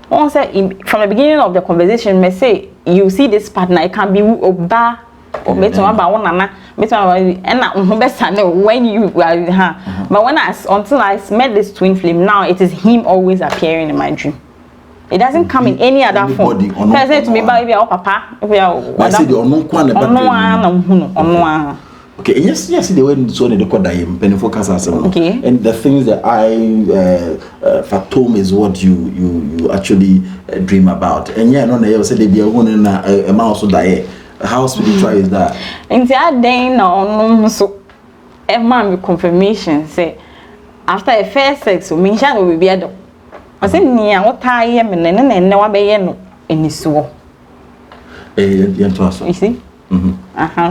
Speaker 3: Once from the beginning of the conversation, me say you see this partner, it can be Oba or better about one nana, and when you but when until I met this twin flame, now it is him always appearing in my dream. It doesn't come in any other form. Say to me, baby, oh papa,
Speaker 1: I say the okay, yes, the way so the code I focus as okay. And the things that I phantom is what you actually dream about. And yeah, no, they say they be a one in a mouse or die. How spiritual is that?
Speaker 3: And that day no so a man with confirmation say after a first sex, so me shall be a dog. I said, "Nia, what I am, and no be no in this war." You see?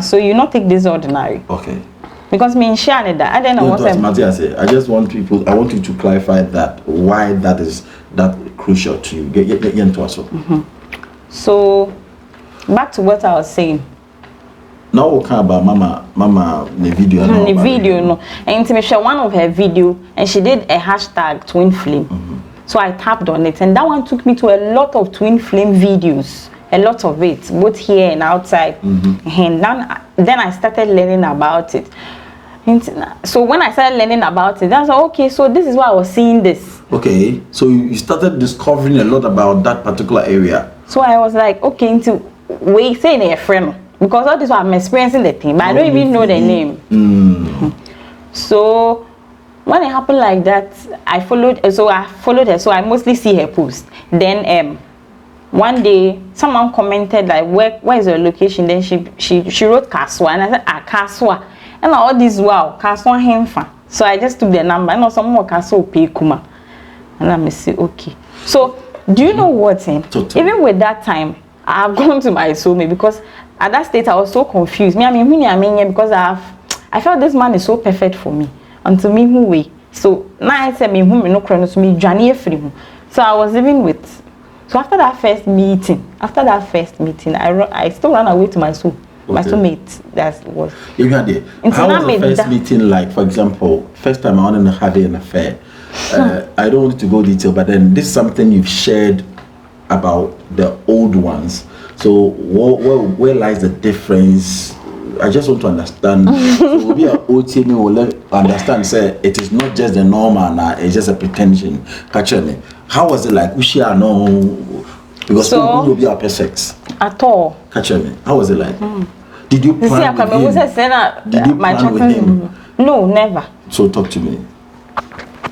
Speaker 3: So you not take this ordinary.
Speaker 1: Okay.
Speaker 3: Because me share that. I don't know what
Speaker 1: I just want I want you to clarify that why that is that crucial to you. Get into us.
Speaker 3: So back to what I was saying.
Speaker 1: Now we'll talk about mama the video.
Speaker 3: The video no. And to me share one of her video and she did a hashtag twin flame. So I tapped on it and that one took me to a lot of twin flame videos. A lot of it, both here and outside. And then I started learning about it. And so when I started learning about it, I was like, okay, so this is why I was seeing this.
Speaker 1: Okay, so you started discovering a lot about that particular area.
Speaker 3: So I was like, okay, wait, saying a friend. Because all this while I'm experiencing the thing, but I don't even know the name. So when it happened like that, I followed her, so I mostly see her post. Then one day someone commented like where is your location? Then she wrote Kaswa and I said Kaswa. And all this wow, Kaswa Hemfa. So I just took the number. I know some more Kaswa pay Kuma. And I say okay. So do you know what? Even with that time, I've gone to my soulmate because at that state I was so confused. Because I felt this man is so perfect for me. Until me who way. So now I said me who me no chronos me journey free. So I was living with. So after that first meeting, I still ran away to my soul. Okay. My soulmate, that was.
Speaker 1: You got it. How was the first meeting like? For example, first time I wanted to have an affair. I don't want to go detail, but then this is something you've shared about the old ones. So where lies the difference? I just want to understand. So we are OTM will understand. Say it is not just the normal now. It's just a pretension. Catch me. How was it like? We share no because so, will be our sex
Speaker 3: at all.
Speaker 1: Catch me. How was it like? Did you plan with him? Did you plan with him?
Speaker 3: No, never.
Speaker 1: So talk to me.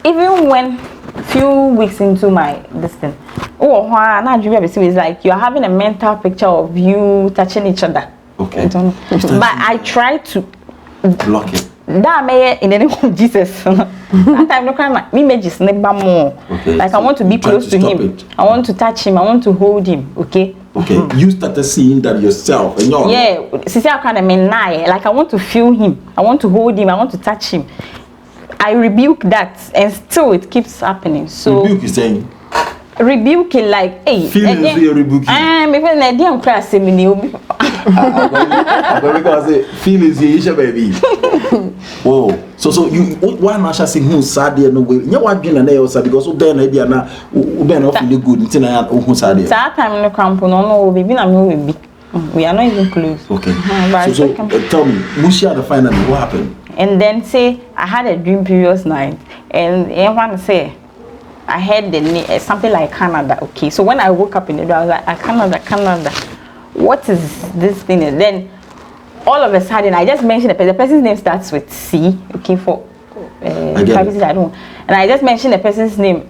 Speaker 3: Even when few weeks into my distance, it's like you're having a mental picture of you touching each other.
Speaker 1: Okay.
Speaker 3: But I try to
Speaker 1: block it.
Speaker 3: That may in the name of Jesus. That time no kind of images never more.
Speaker 1: Okay.
Speaker 3: Like so I want to be close to him.
Speaker 1: It.
Speaker 3: I want to touch him. I want to hold him. Okay.
Speaker 1: Okay. You started seeing that yourself. And
Speaker 3: like I want to feel him. I want to hold him. I want to touch him. I rebuke that, and still it keeps happening. So
Speaker 1: rebuke is saying.
Speaker 3: Rebuking like, hey,
Speaker 1: feelings you rebuking.
Speaker 3: Even the damn class
Speaker 1: because feelings you baby. Whoa. So you why not just sing who sad there no way. You what been na also because you been idea na you been not feel good until na who sad there.
Speaker 3: That time no cramp no baby na me we be. We are not even close.
Speaker 1: Okay. So tell me, Mushia the finally what happened?
Speaker 3: And then say I had a dream previous night and everyone say I heard the name, something like Canada. Okay, so when I woke up in the day, I was like, Canada. What is this thing? And then all of a sudden, I just mentioned the person's name starts with C. Okay, for privacy, I don't. And I just mentioned the person's name.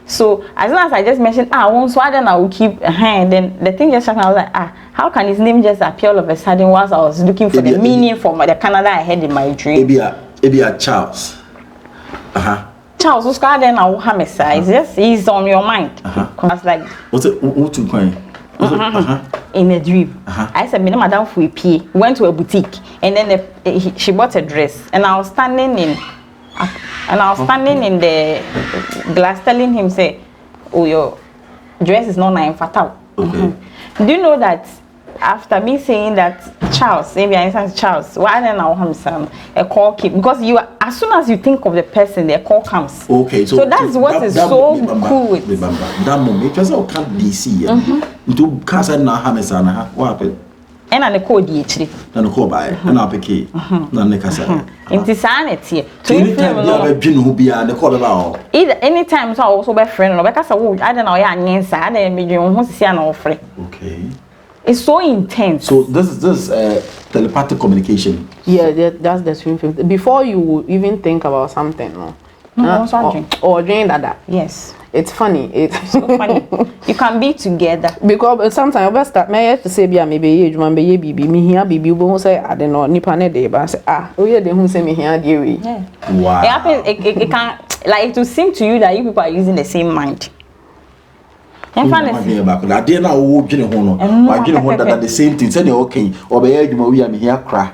Speaker 3: So as long as I just mentioned, I will keep. And then the thing just happened. I was like, how can his name just appear all of a sudden whilst I was looking for the meaning for the Canada I had in my dream?
Speaker 1: Maybe a Charles.
Speaker 3: Charles, who's got then our homicide? Yes, he's on your mind. I was like,
Speaker 1: what's it? What to coin?
Speaker 3: In a dream. I said, Madame Fouipier went to a boutique And then she bought a dress, and I was standing in the glass telling him, say, oh, your dress is not nice fatal.
Speaker 1: Okay.
Speaker 3: Do you know that after me saying that Charles, maybe I understand Charles, why then I want a call keep, because you as soon as you think of the person, the call comes.
Speaker 1: Okay,
Speaker 3: so that's what is so cool with
Speaker 1: that moment. It was all can't DC. Into casa na hamesana. What happened?
Speaker 3: And I call the actually.
Speaker 1: And the call by and I'll pick it. None the casa.
Speaker 3: Insanity.
Speaker 1: Anytime you have a gin who be and the call about.
Speaker 3: Either anytime so also by friend or because I don't know, I answer and me you want to see an offer.
Speaker 1: Okay.
Speaker 3: It's so intense.
Speaker 1: So this is telepathic communication.
Speaker 2: Yeah, that's the twin flame. Before you even think about something, or doing that.
Speaker 3: Yes.
Speaker 2: It's funny. It's
Speaker 3: so funny. You can be together.
Speaker 2: Because sometimes I start may to say maybe age man be baby me here baby who say I don't know nipa ne dey but say oh yeah they who say me here dey we.
Speaker 3: Yeah.
Speaker 1: Wow.
Speaker 3: It happens it can like it will seem to you that you people are using the same mind.
Speaker 1: I didn't know that the same thing. Say okay, or be we am here cry.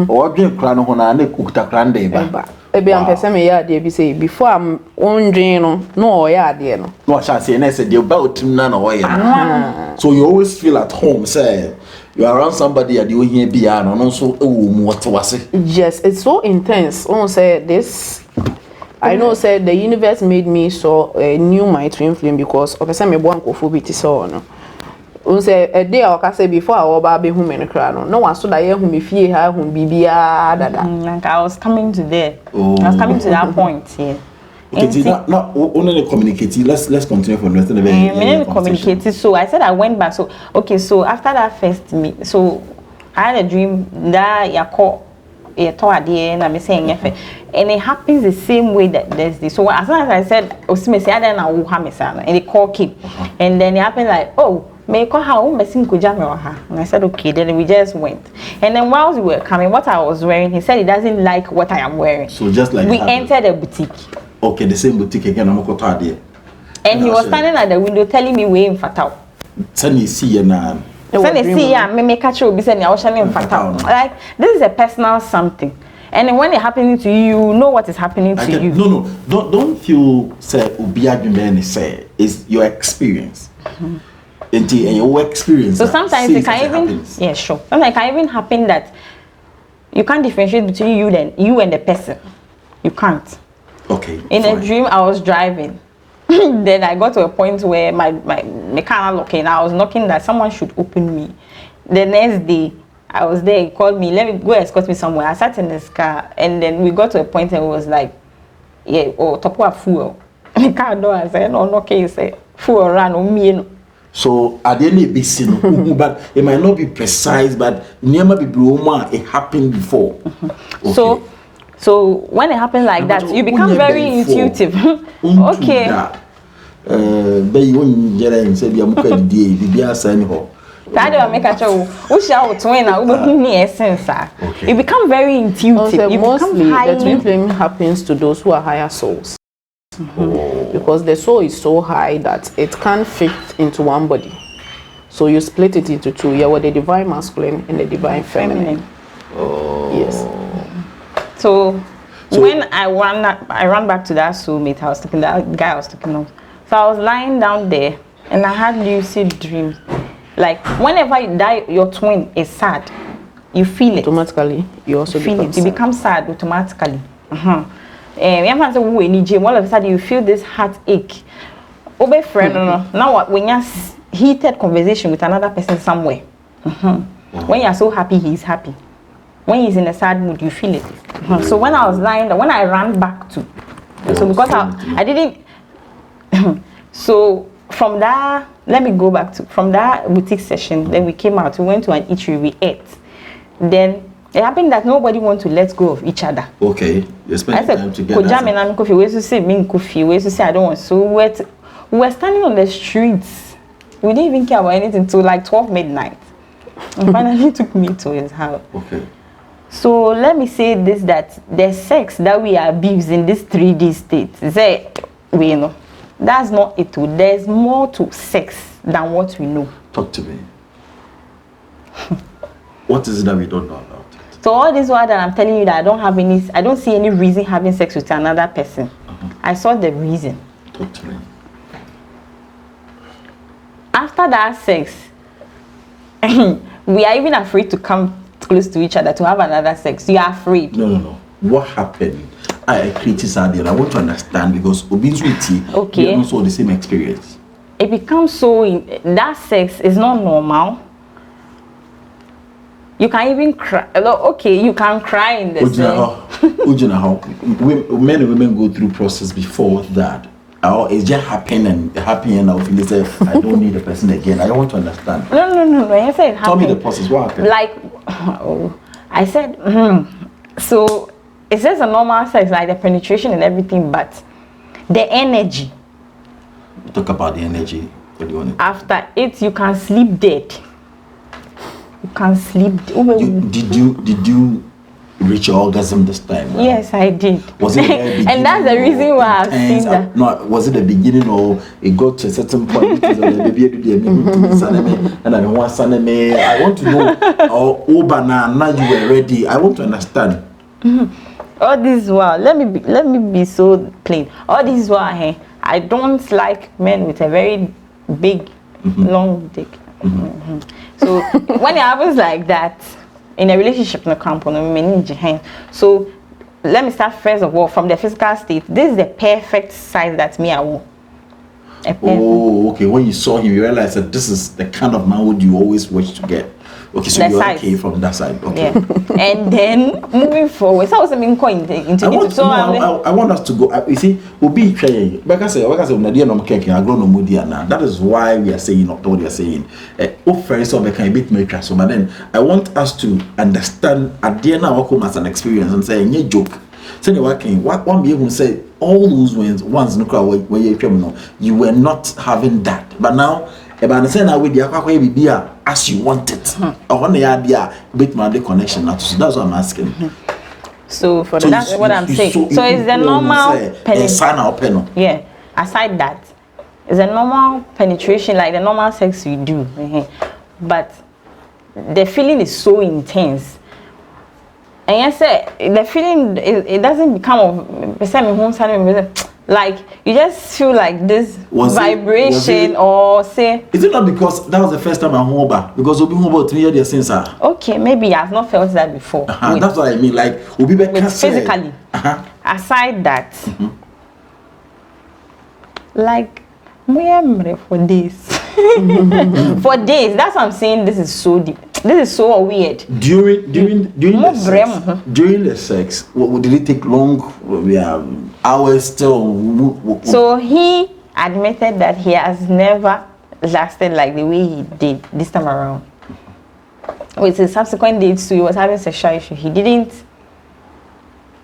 Speaker 1: Or drink cry no na na kukuta cry ndeba.
Speaker 2: Ebi am pese me ya dey be say before am ondwen no ya dey no.
Speaker 1: No chance say na say dey about na na oye. So you always feel at home say you are around somebody and you hear bia no so ewo mu what was.
Speaker 2: Yes, it's so intense. On say this I know said the universe made me so knew my twin flame because opese me bo ankofo so no. On say a day I say before I ba be hu me no kra no one so that ye hu me fie ha hu bibia dada.
Speaker 3: Like I was coming to there. Oh. I was coming to that point here.
Speaker 1: Okay, now only communicate. Let's continue from the
Speaker 3: communicate. So I said I went back. So okay, so after that first meet, so I had a dream that you call and I'm saying and it happens the same way that there's this. So as soon as I said and the call came and then it happened like, oh, may call her and I said okay, then we just went. And then while we were coming, what I was wearing, he said he doesn't like what I am wearing.
Speaker 1: So just like
Speaker 3: we entered a boutique.
Speaker 1: Okay, the same boutique again. And
Speaker 3: he was standing at the window telling me we're in fatal.
Speaker 1: Send you see now.
Speaker 3: Like this is a personal something, and when it happens to you, you know what is happening to you.
Speaker 1: No, don't feel say ubiadumene say is your experience. And your experience.
Speaker 3: So sometimes it can even sure. Sometimes it can even happen that you can't differentiate between you and the person. You can't.
Speaker 1: Okay.
Speaker 3: In a dream, I was driving. Then I got to a point where my car locking. I was knocking that someone should open me. The next day, I was there. He called me. Let me go escort me somewhere. I sat in this car, and then we got to a point and it was like, yeah, oh, top of fuel. The car door. I said, no, okay. Say fuel run on me.
Speaker 1: So I didn't be seen, but it might not be precise, but never be blue. It happened before. Okay.
Speaker 3: So when it happens like that, you become very intuitive. Okay. You become very intuitive.
Speaker 2: Mostly the twin flame happens to those who are higher souls. Because the soul is so high that it can't fit into one body. So you split it into two. You have the divine masculine and the divine feminine. Yes. So when I ran back to that soulmate, I was talking that guy I was talking about. So I was lying down there and I had lucid dreams. Like whenever you die, your twin is sad. You feel it. Automatically, you also feel it. You become sad automatically. All of a sudden you feel this heartache. Obe friend, now when you're heated conversation with another person somewhere. When you're so happy, he's happy. When he's in a sad mood, you feel it. So when I was lying there, when I ran back to, so because I didn't, so from that, let me go back to, from that boutique session, then we came out, we went to an eatery, we ate. Then it happened that nobody wanted to let go of each other. Okay, you spent time together. We used to say, I don't want. So we were standing on the streets. We didn't even care about anything till like 12 midnight. And finally he took me to his house. Okay. So let me say this, that the sex that we abuse in this 3D state, that's not it. There's more to sex than what we know.
Speaker 1: Talk to me. What is it that we don't know about it?
Speaker 3: So all this while that I'm telling you that I don't see any reason having sex with another person. I saw the reason.
Speaker 1: Totally.
Speaker 3: After that sex, we are even afraid to come close to each other to have another sex. You are afraid.
Speaker 1: No. What happened? I criticize it. I want to understand because obesity,
Speaker 3: okay,
Speaker 1: we also the same experience.
Speaker 3: It becomes so that sex is not normal. You can even cry. Okay, you can cry in the sex.
Speaker 1: Men and women go through process before that. It's just happening and I'll feel say I don't need a person again. I don't want to understand.
Speaker 3: No. I said it happened.
Speaker 1: Tell me the process. What happened?
Speaker 3: Like, I said, so it's just a normal sex, like the penetration and everything, but the energy.
Speaker 1: Talk about the energy. What do you want?
Speaker 3: After it, you can sleep dead. You can sleep.
Speaker 1: Did you reach your orgasm this time? Right?
Speaker 3: Yes, I did.
Speaker 1: Was it the very beginning?
Speaker 3: And that's the reason why I've seen that.
Speaker 1: No, was it the beginning or it got to a certain point? I want to know. Now you were ready. I want to understand.
Speaker 3: All this while, let me be so plain. All this while, I don't like men with a very big, long dick. So when it happens like that in a relationship, so let me start first of all from the physical state. This is the perfect size that me I want.
Speaker 1: Oh, okay. When you saw him, you realized that this is the kind of man you always wish to get. Okay, so you're okay from that side. Okay.
Speaker 3: Yeah. And then moving forward, so I was into
Speaker 1: I want us to go. You see, we'll be trying. That is why we are saying not what we are saying. But then I want us to understand at the end of as an experience and say, "Any joke." So what one be able to say all those ones you were not having that, but now. As you want it. I want the idea bit my connection now. So that's what I'm asking.
Speaker 3: So that's what I'm saying. So it's the normal penetration. Yeah. Aside that, it's a normal penetration, like the normal sex we do. But the feeling is so intense. And yes, the feeling it doesn't become like you just feel like this vibration or say.
Speaker 1: Is it not because that was the first time I'm home back? Because we'll be home about 3 years since.
Speaker 3: Okay, maybe I've not felt that before.
Speaker 1: That's what I mean. Like we'll be back
Speaker 3: physically. Aside that, like for days. For days. That's what I'm saying. This is so deep. This is so weird.
Speaker 1: During the sex, what did it take long? Hours still.
Speaker 3: So he admitted that he has never lasted like the way he did this time around. With his subsequent dates too, he was having sexual issue. He didn't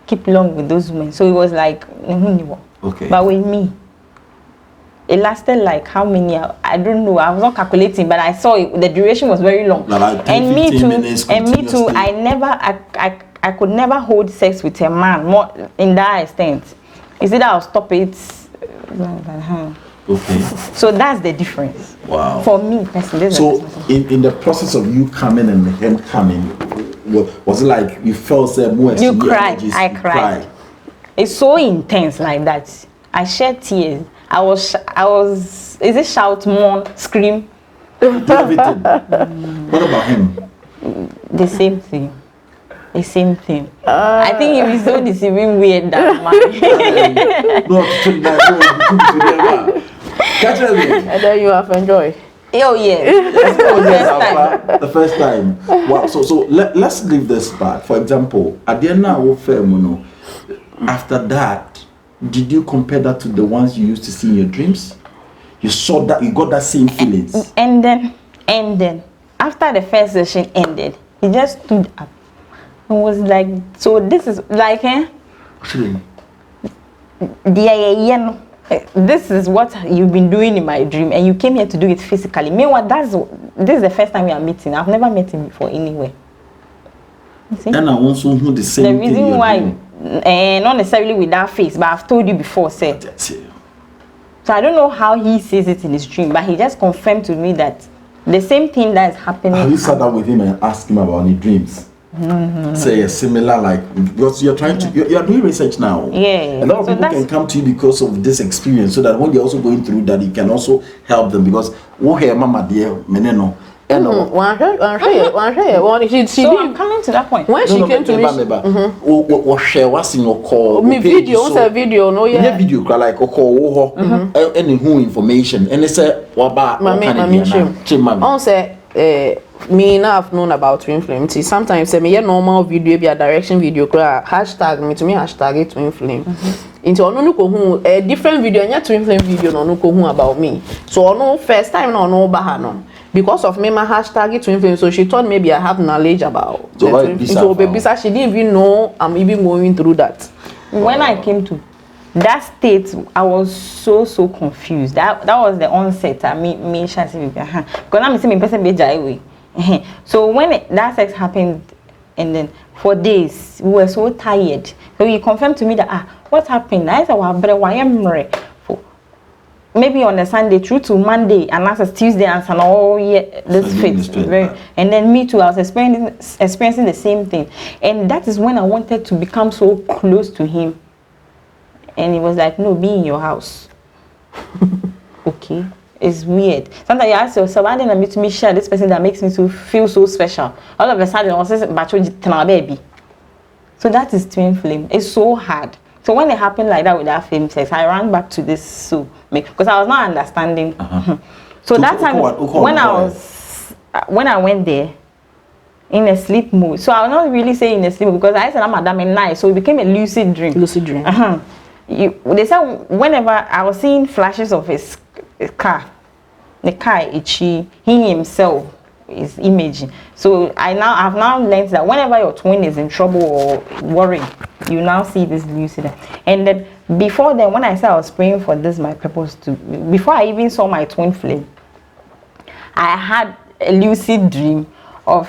Speaker 3: keep long with those women. So it was like
Speaker 1: okay.
Speaker 3: But with me, it lasted like how many? I don't know. I was not calculating, but I saw it. The duration was very long.
Speaker 1: Like 10,
Speaker 3: and me too. And me too. I could never hold sex with a man more in that extent. Is it that I'll stop it?
Speaker 1: Okay.
Speaker 3: So that's the difference.
Speaker 1: Wow.
Speaker 3: For me personally.
Speaker 1: So in the process of you coming and him coming, was it like you felt more?
Speaker 3: You cried. I cried. It's so intense like that. I shed tears. I was. Is it shout, mourn, scream?
Speaker 1: Everything. What about him?
Speaker 3: The same thing. The same thing. I think it was so deceiving weird that man.
Speaker 2: And then you have enjoyed.
Speaker 3: Oh yeah.
Speaker 1: The first time. Wow. So let's leave this part. For example, at the end of after that, did you compare that to the ones you used to see in your dreams? You saw that, you got that same feelings.
Speaker 3: And then after the first session ended, he just stood up and was like, so this is like this is what you've been doing in my dream and you came here to do it physically. Meanwhile, this is the first time we are meeting. I've never met him before anywhere.
Speaker 1: And I also know the same
Speaker 3: the reason why not necessarily with that face, but I've told you before, sir. So I don't know how he sees it in his dream, but he just confirmed to me that the same thing that is happening.
Speaker 1: Have you sat down with him and asked him about his dreams? say a similar like because you're trying to you're doing research now.
Speaker 3: Yeah.
Speaker 1: A lot of people can come to you because of this experience, so that when they're also going through that, you can also help them because mama dear meneno.
Speaker 2: She I'm
Speaker 3: coming to that point.
Speaker 2: When she came to me,
Speaker 1: share what's in your call.
Speaker 2: Me video, so video, no, yeah.
Speaker 1: Video like call any who information and it's a waba.
Speaker 2: On say me now have known about twin flame. Sometimes say me normal video be a direction video. Hashtag me to me hashtag it twin flame. Into ono ko hu a different video and twin flame video no ko hu about me. So ono first time no baha no. Because of me, my hashtag twin flame, so she thought maybe I have knowledge about so baby, she didn't even know I'm even going through that.
Speaker 3: When I came to that state, I was so confused. That was the onset. I mean, me because I'm seeing person be jai. So when that sex happened, and then for days we were so tired. So he confirmed to me that what happened? I said, why am I? Maybe on a Sunday through to Monday and as a Tuesday and this fits and then me too, I was experiencing the same thing, and that is when I wanted to become so close to him, and he was like, no, be in your house. Okay, it's weird. Sometimes you ask yourself, why didn't I meet me share this person that makes me to feel so special? All of a sudden I was baby. So that is twin flame. It's so hard. So when it happened like that with that film sex, I ran back to this because I was not understanding. So that time when I went there in a sleep mode, so I was not really saying in a sleep mode because I said I'm Madam in night, so it became a lucid dream.
Speaker 2: Lucid dream.
Speaker 3: They said whenever I was seeing flashes of his car, the car he himself is imaging. So I've now learned that whenever your twin is in trouble or worrying, you now see this lucid. And then before then, when I said I was praying for this, my purpose to, before I even saw my twin flame, I had a lucid dream of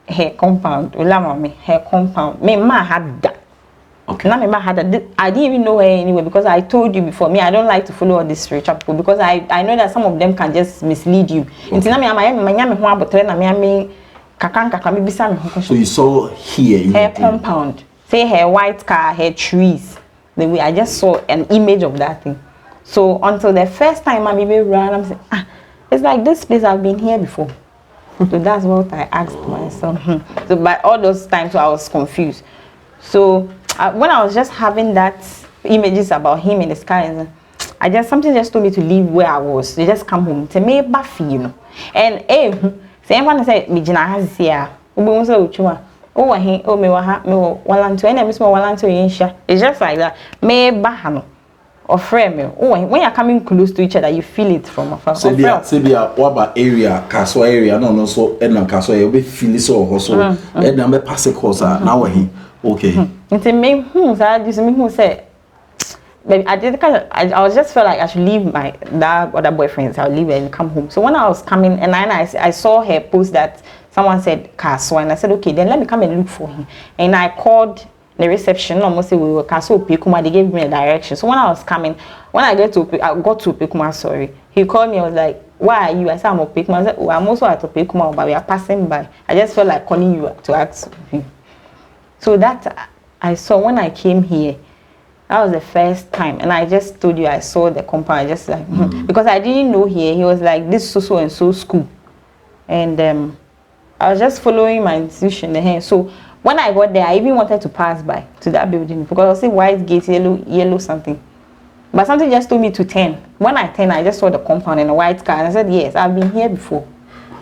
Speaker 3: her compound. Her compound. My ma had that. Okay. Now my ma had that. I didn't even know her anyway because I told you before. Me, I don't like to follow all these spiritual people because I know that some of them can just mislead you.
Speaker 1: So you saw here
Speaker 3: her compound. Say her white car, her trees. The way I just saw an image of that thing. So until the first time I maybe ran, I'm saying, it's like this place I've been here before. So that's what I asked myself. So by all those times I was confused. So when I was just having that images about him in the sky, something just told me to leave where I was. They just come home. To me, Buffy, you know. And someone said, "Me jina has here." It's just like that. Me bahano or frame. When you're coming close to each other, you feel it from afar.
Speaker 1: Say what about area, castle area, no so and castle you be feel so also and I'm pass a course now he okay.
Speaker 3: It's me so I just me who say baby I was just felt like I should leave that other boyfriends. I'll leave and come home. So when I was coming and I saw her post that someone said Castle, and I said, okay, then let me come and look for him. And I called the reception. Almost say we were Castle Pekuma. They gave me a direction. So when I was coming, when I got to Pekuma, sorry, he called me. I was like, why are you? I said, I'm at Pekuma. I said, oh, I'm also at Pekuma, but we are passing by. I just felt like calling you to ask him. So that I saw when I came here. That was the first time, and I just told you I saw the compound. I just like because I didn't know here. He was like this so and so school, and I was just following my intuition. So when I got there, I even wanted to pass by to that building because I was seeing white gates, yellow something. But something just told me to turn. When I turned, I just saw the compound in a white car. And I said, yes, I've been here before.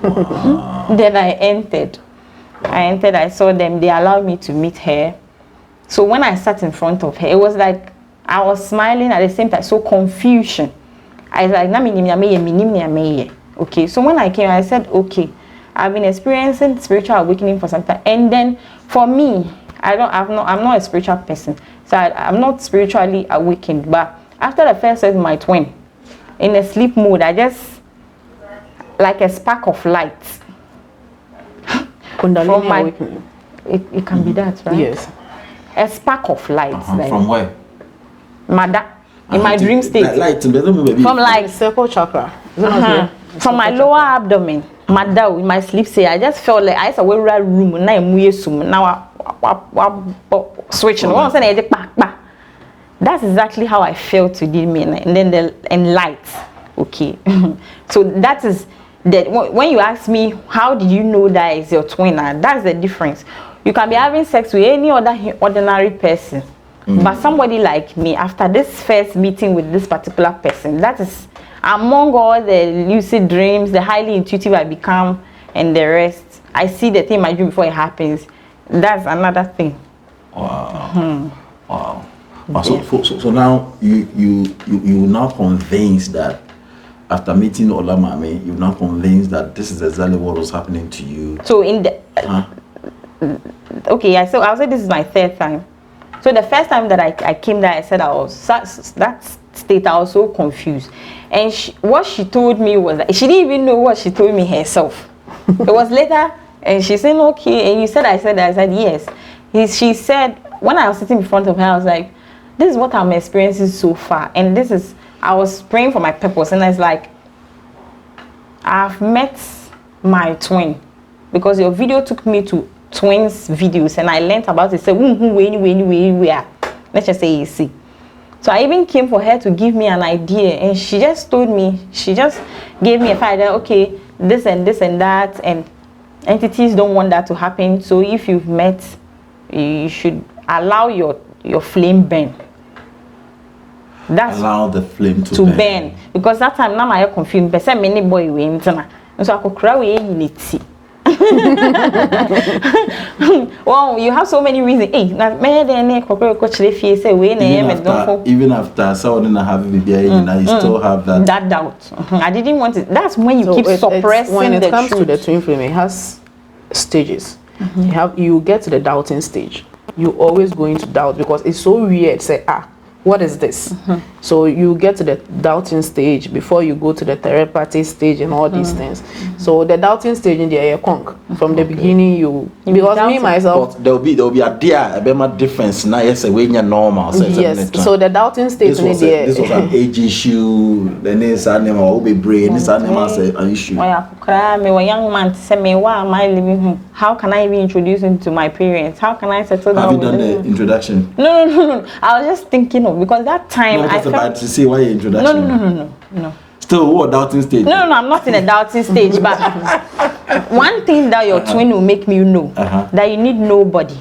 Speaker 3: Then I entered. I saw them. They allowed me to meet her. So when I sat in front of her, it was like I was smiling at the same time. So confusion. I was like, okay. So when I came, I said, okay. I've been experiencing spiritual awakening for some time, and then for me, I'm not a spiritual person, so I'm not spiritually awakened. But after the first set, my twin, in a sleep mode, I just like a spark of light.
Speaker 2: Kundalini awakening.
Speaker 3: It can be that, right?
Speaker 2: Yes.
Speaker 3: A spark of light. Like,
Speaker 1: from where?
Speaker 3: In my dream state.
Speaker 1: Light, from
Speaker 3: like
Speaker 2: circle chakra.
Speaker 3: From my lower abdomen. Madao in my sleep say I just felt like I saw a room and now I switch that's exactly how I felt to me and then the light. Okay. So that is that when you ask me how did you know that is your twin, that's the difference. You can be having sex with any other ordinary person, but somebody like me, after this first meeting with this particular person, that is among all the lucid dreams, the highly intuitive I become, and the rest, I see the thing in my dream before it happens. That's another thing.
Speaker 1: Wow. Wow. So now you now convinced that after meeting Olamami, you're now convinced that this is exactly what was happening to you.
Speaker 3: So in the okay, I'll say this is my third time. So the first time that I came there, I said I was that state, I was so confused. And what she told me was that she didn't even know what she told me herself. It was later, and she said, okay, and you said, I said yes. She said, when I was sitting in front of her, I was like, this is what I'm experiencing so far. And this is, I was praying for my purpose. And I was like, I've met my twin. Because your video took me to twins videos. And I learned about it. Said, where? Let's just say easy. So I even came for her to give me an idea. And she just told me, she just gave me a idea, okay, this and that. And entities don't want that to happen. So if you've met, you should allow your flame burn. That's
Speaker 1: allow the flame to burn.
Speaker 3: Because that time now I confused. But say many boy we interna. So I could cry we in it. Well, you have so many reasons. Hey, now me then coach the face say we
Speaker 1: even after someone have baby, you still have
Speaker 3: that doubt. I didn't want it. That's when you keep suppressing
Speaker 2: when it
Speaker 3: the
Speaker 2: comes
Speaker 3: truth.
Speaker 2: to the twin flame, it has stages. You get to the doubting stage. You always going to doubt because it's so weird. Say, what is this? So you get to the doubting stage before you go to the telepathy stage and all these things. So the doubting stage in the air conk from the beginning because me myself.
Speaker 1: But there'll be a bit difference now. Yes, when you're normal.
Speaker 2: Yes. So the doubting stage in the air.
Speaker 1: This was an age issue. The next animal will be brain. This animal is an issue.
Speaker 3: Me a young man say me why am I living home? How can I even introduce him to my parents? How can I settle down?
Speaker 1: Have you done the introduction?
Speaker 3: No. I was just thinking of because that time
Speaker 1: I felt about to see why your introduction.
Speaker 3: No.
Speaker 1: Still, what doubting stage?
Speaker 3: No, I'm not in a doubting stage. But one thing that your twin will make me know that you need nobody.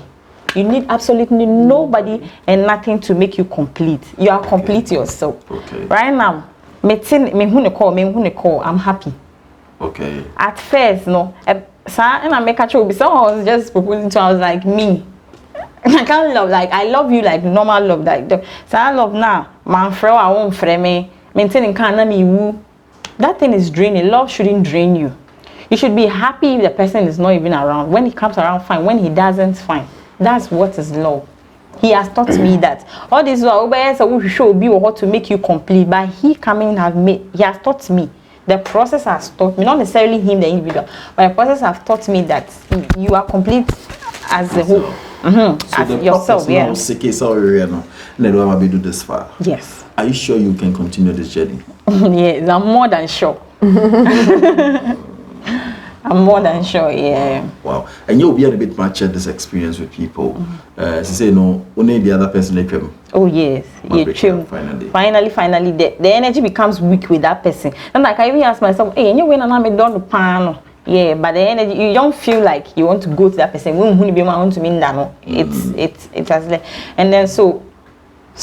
Speaker 3: You need absolutely nobody and nothing to make you complete. You are complete yourself.
Speaker 1: Okay.
Speaker 3: Right now, I'm happy.
Speaker 2: Okay.
Speaker 3: At first, no. And I make a choice. Someone was just proposing to. I was like, me. I can't love like I love you like normal love like so I love now man friend I won't friend me maintaining kind me woo. That thing is draining. Love shouldn't drain you. You should be happy if the person is not even around. When he comes around, fine. When he doesn't, fine. That's what is love. He has taught me that. All this we should be what to make you complete. But he coming he has taught me. The process has taught me, not necessarily him the individual, but the process has taught me that you are complete as a whole.
Speaker 1: So
Speaker 3: as
Speaker 1: the
Speaker 3: yourself, yeah.
Speaker 1: Now, do this far.
Speaker 3: Yes.
Speaker 1: Are you sure you can continue this journey?
Speaker 3: Yes, I'm more than sure. I'm more than sure, yeah.
Speaker 1: Wow. And you'll be a bit much at this experience with people. She say no, only the other person like him.
Speaker 3: Oh yes. Yeah, finally the energy becomes weak with that person. And like I even ask myself, hey, you when I'm done the pan. Yeah, but the energy you don't feel like you want to go to that person. It's as like and then so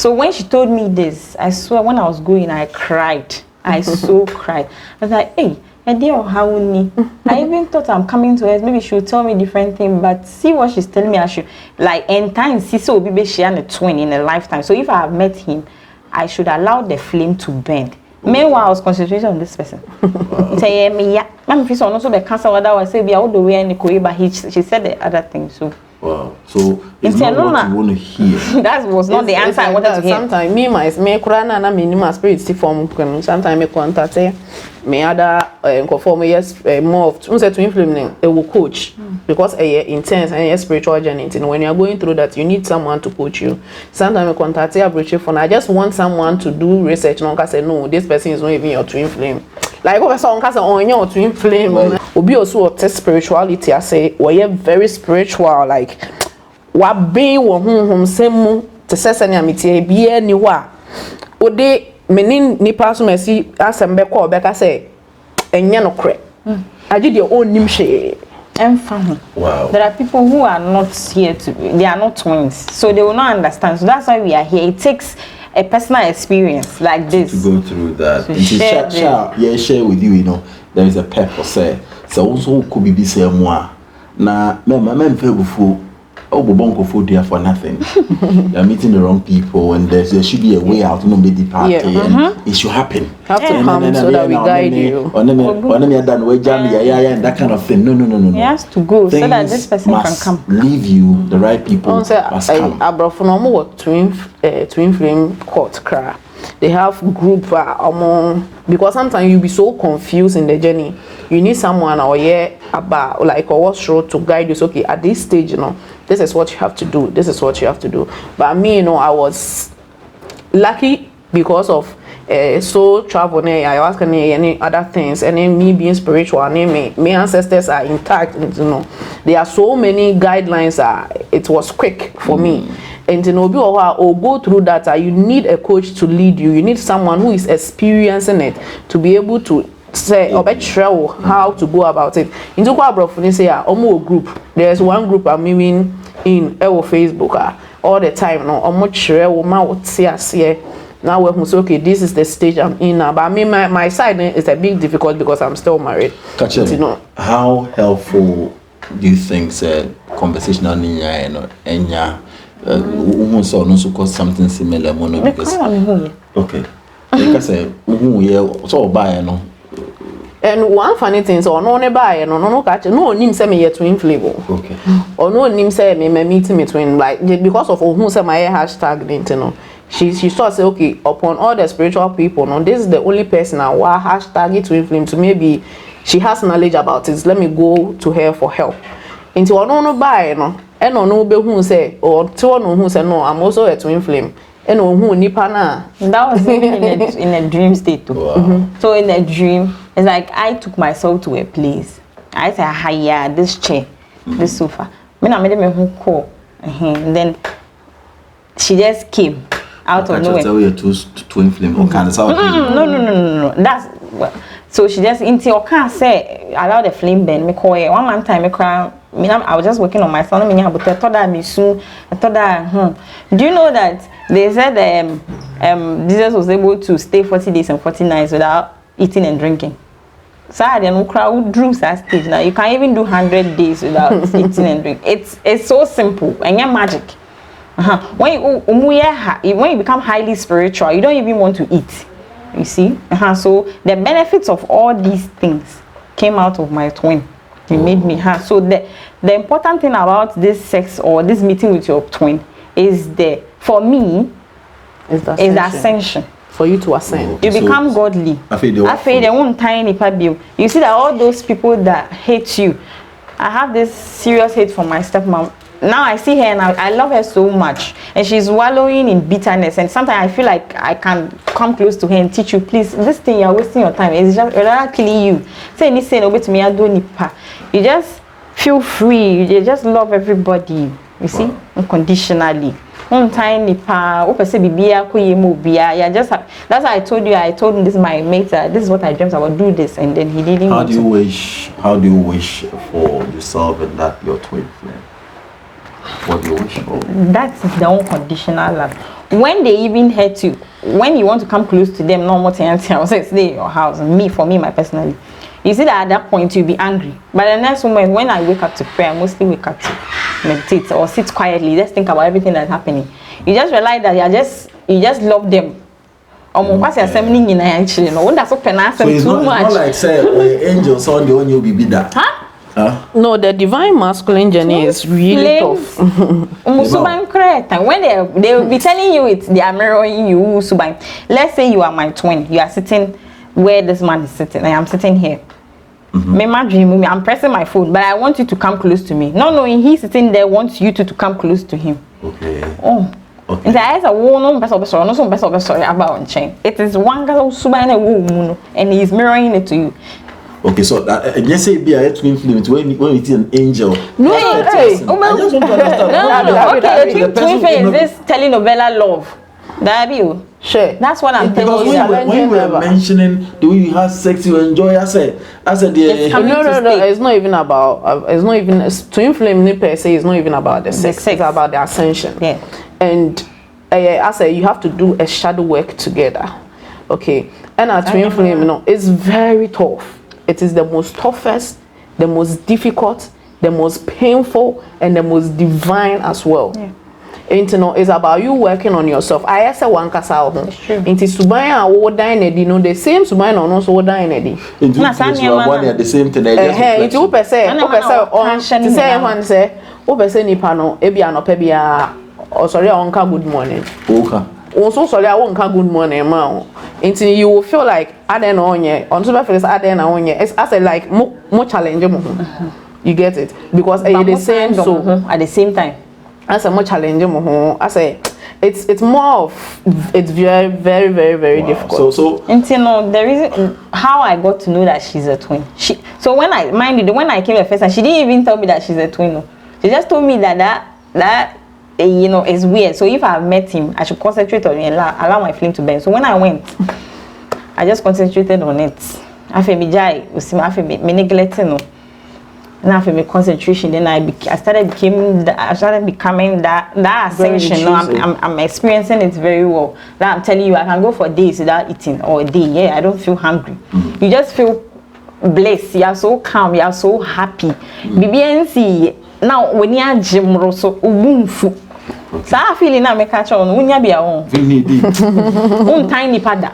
Speaker 3: when she told me this, I swear when I was going I cried. I so cried. I was like, hey, I even thought I'm coming to her. Maybe she would tell me different things, but see what she's telling me. I should like in time see so be share a twin in a lifetime. So if I have met him, I should allow the flame to burn. Meanwhile, I was concentrating on this person. Say me, yeah. Man, if you saw also the cancer, what I was saying, be all the way and but she said the other thing. So
Speaker 1: wow. So it's not what you want to hear.
Speaker 3: That was not the answer I wanted to hear.
Speaker 2: Sometimes me kurana na minima spirit si form kun. Sometimes me contact me other conform yes more of twin flame it will coach because intense and spiritual journey. When you are going through that, you need someone to coach you. Sometimes me contact a phone. I just want someone to do research. No, say no, this person is not even your twin flame. like what song cause on your twin flame obi also test spirituality I say we are very spiritual like what be wo honhom semu te sese ne amete bia ni ho a ode menin nipa so mesi asem be call be ka say enye no kre agi de onim hwe.
Speaker 3: Wow. There are people who are not here they are not twins, so they will not understand. So that's why we are here. It takes a personal experience like this
Speaker 1: to go through that.
Speaker 3: To
Speaker 1: share with you, you know, there is a purpose. So also could be say moi. Na me feel oh, bongo food there for nothing. You're meeting the wrong people, and there should be a way out to know the party, and it should happen.
Speaker 2: Have to come so that we guide you.
Speaker 1: And that kind of thing. No.
Speaker 3: He has to go
Speaker 1: Things
Speaker 3: so that this person can come.
Speaker 1: Leave you, the right people must come.
Speaker 2: Twin flame court cry. They have group because sometimes you'll be so confused in the journey. You need someone or about like or what's road to guide you. So, okay, at this stage, you know, this is what you have to do. This is what you have to do. But me, you know, I was lucky because of so travel. I was any other things, and then me being spiritual. And my ancestors are intact. You know, there are so many guidelines. It was quick for me. And you know, go through that. You need a coach to lead you. You need someone who is experiencing it to be able to say or better how to go about it. Into say group. There's one group I'm in Facebook all the time. No, now we're say okay, this is the stage I'm in now. But I mean my side is a bit difficult because I'm still married.
Speaker 1: You know, how helpful do you think conversational so cause something similar because okay because so buy no.
Speaker 2: And one funny thing so no buy no catch no nim say me twin flavor
Speaker 1: okay
Speaker 2: or no nim say me meeting me twin like because of who say my hashtag you know she saw say okay upon all the spiritual people no this is the only person I will hashtag twin flame to maybe she has knowledge about it let me go to her for help into no buy no and no be who say or to no who say no I'm also a twin flame and no who nipa na
Speaker 3: that was in a dream state too.
Speaker 1: Wow.
Speaker 3: So in a dream it's like I took myself to a place I said hi this chair this sofa me na me who call and then she just came out of nowhere.
Speaker 1: Tell you twin flame or kind of
Speaker 3: no that's so she just into your car say allow the flame burn me call one man time me cry I was just working on my son. I thought that do you know that they said Jesus was able to stay 40 days and 40 nights without eating and drinking? So I don't crowd drew that stage. Now you can't even do 100 days without eating and drinking. It's so simple and you're magic. When you become highly spiritual, you don't even want to eat. You see? So the benefits of all these things came out of my twin. It made me so the important thing about this sex or this meeting with your twin is for me is the ascension.
Speaker 2: For you to ascend.
Speaker 3: You become godly. I feel they won't tiny bill. You see that all those people that hate you. I have this serious hate for my stepmom. Now I see her and I love her so much. And she's wallowing in bitterness. And sometimes I feel like I can come close to her and teach you, please, this thing you're wasting your time. It's just rather killing you. Say anything over to me, I don't need pa. You just feel free. You just love everybody. You see? Wow. Unconditionally. Tiny pa. That's why I told him this is my mate. This is what I dreamt about. Do this, and then he didn't.
Speaker 1: How do you wish for yourself and that your twin flame? What do you wish for? That's
Speaker 3: the unconditional love. When they even hurt you, when you want to come close to them, no more thing. I will say stay in your house. For me, my personally. You see that at that point you'll be angry. But the next moment, when I wake up to pray, I mostly wake up to meditate or sit quietly. Just think about everything that's happening. You just realize that you just love them.
Speaker 1: Okay. So it's not like say angels on the one you'll be that.
Speaker 3: Huh?
Speaker 2: No, the divine masculine journey is really tough.
Speaker 3: When they will be telling you it, they are mirroring you. Let's say you are my twin. You are sitting where this man is sitting. I am sitting here. I'm pressing my phone, but I want you to come close to me. Not knowing he's sitting there wants you to come close to him.
Speaker 1: Okay.
Speaker 3: And I said, no sorry about chain. It is one girl suban and he's mirroring it to you.
Speaker 1: Okay, so just say be a twin flame when it is an angel.
Speaker 2: No,
Speaker 1: I just want to understand.
Speaker 3: No. Okay, twin flame is this telenovela love. That you.
Speaker 2: Sure.
Speaker 3: That's what I'm telling you.
Speaker 1: Because when you were mentioning the way you have sex, you enjoy. I said,
Speaker 2: no. It's not even about. It's not even twin flame per se. It's not even about the sex. It's about the ascension.
Speaker 3: Yeah.
Speaker 2: And I say you have to do a shadow work together. Okay. And our twin flame, it's very tough. It is the most toughest, the most difficult, the most painful, and the most divine as well.
Speaker 3: Yeah.
Speaker 2: It's about you working on yourself. I say one kasa ho. It is subaya wo dying edi the same subaya no also wo dying edi.
Speaker 1: The same thing.
Speaker 2: It you per se on say one say o per se nipa no e bia no pe bia o sorry onka good morning.
Speaker 1: Okay.
Speaker 2: Also sorry I won't good morning ma. Until you will feel like aden onye on super feel aden na onye. It's as like more challenge mo. You get it? Because the same so
Speaker 3: at the same time.
Speaker 2: As a more challenging, I say it's more of it's very very very very difficult.
Speaker 3: So the reason how I got to know that she's a twin. So when I came the first time, she didn't even tell me that she's a twin. No. She just told me that is weird. So if I met him, I should concentrate on it and allow my flame to burn. So when I went, I just concentrated on it. I feel me neglecting. Now for my concentration, then I started becoming that ascension. No, I'm experiencing it very well. Now I'm telling you, I can go for days without eating or a day. Yeah, I don't feel hungry. You just feel blessed. You are so calm. You are so happy. BBNC now when you are gym so ubunfu. So I feel now me catch on when you be on. Tiny pada.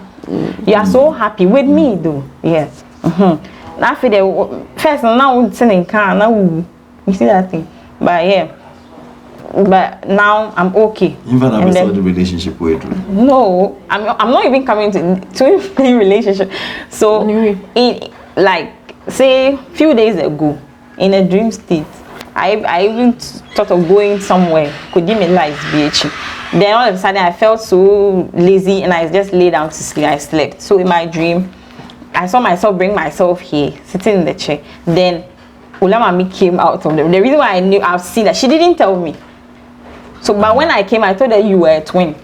Speaker 3: You are so happy with me, though. Yes. I feel the first now sending car now you see that thing, but yeah, but now I'm okay.
Speaker 1: Even have started the relationship with you?
Speaker 3: No, I'm not even coming to a relationship. So in like say few days ago in a dream state, I even thought of going somewhere. Could give me lights BH. Then all of a sudden I felt so lazy and I just lay down to sleep. I slept. So in my dream, I saw myself bring myself here, sitting in the chair. Then Ulamami came out of them. The reason why I knew I've seen that she didn't tell me. So, but when I came, I told her you were a twin.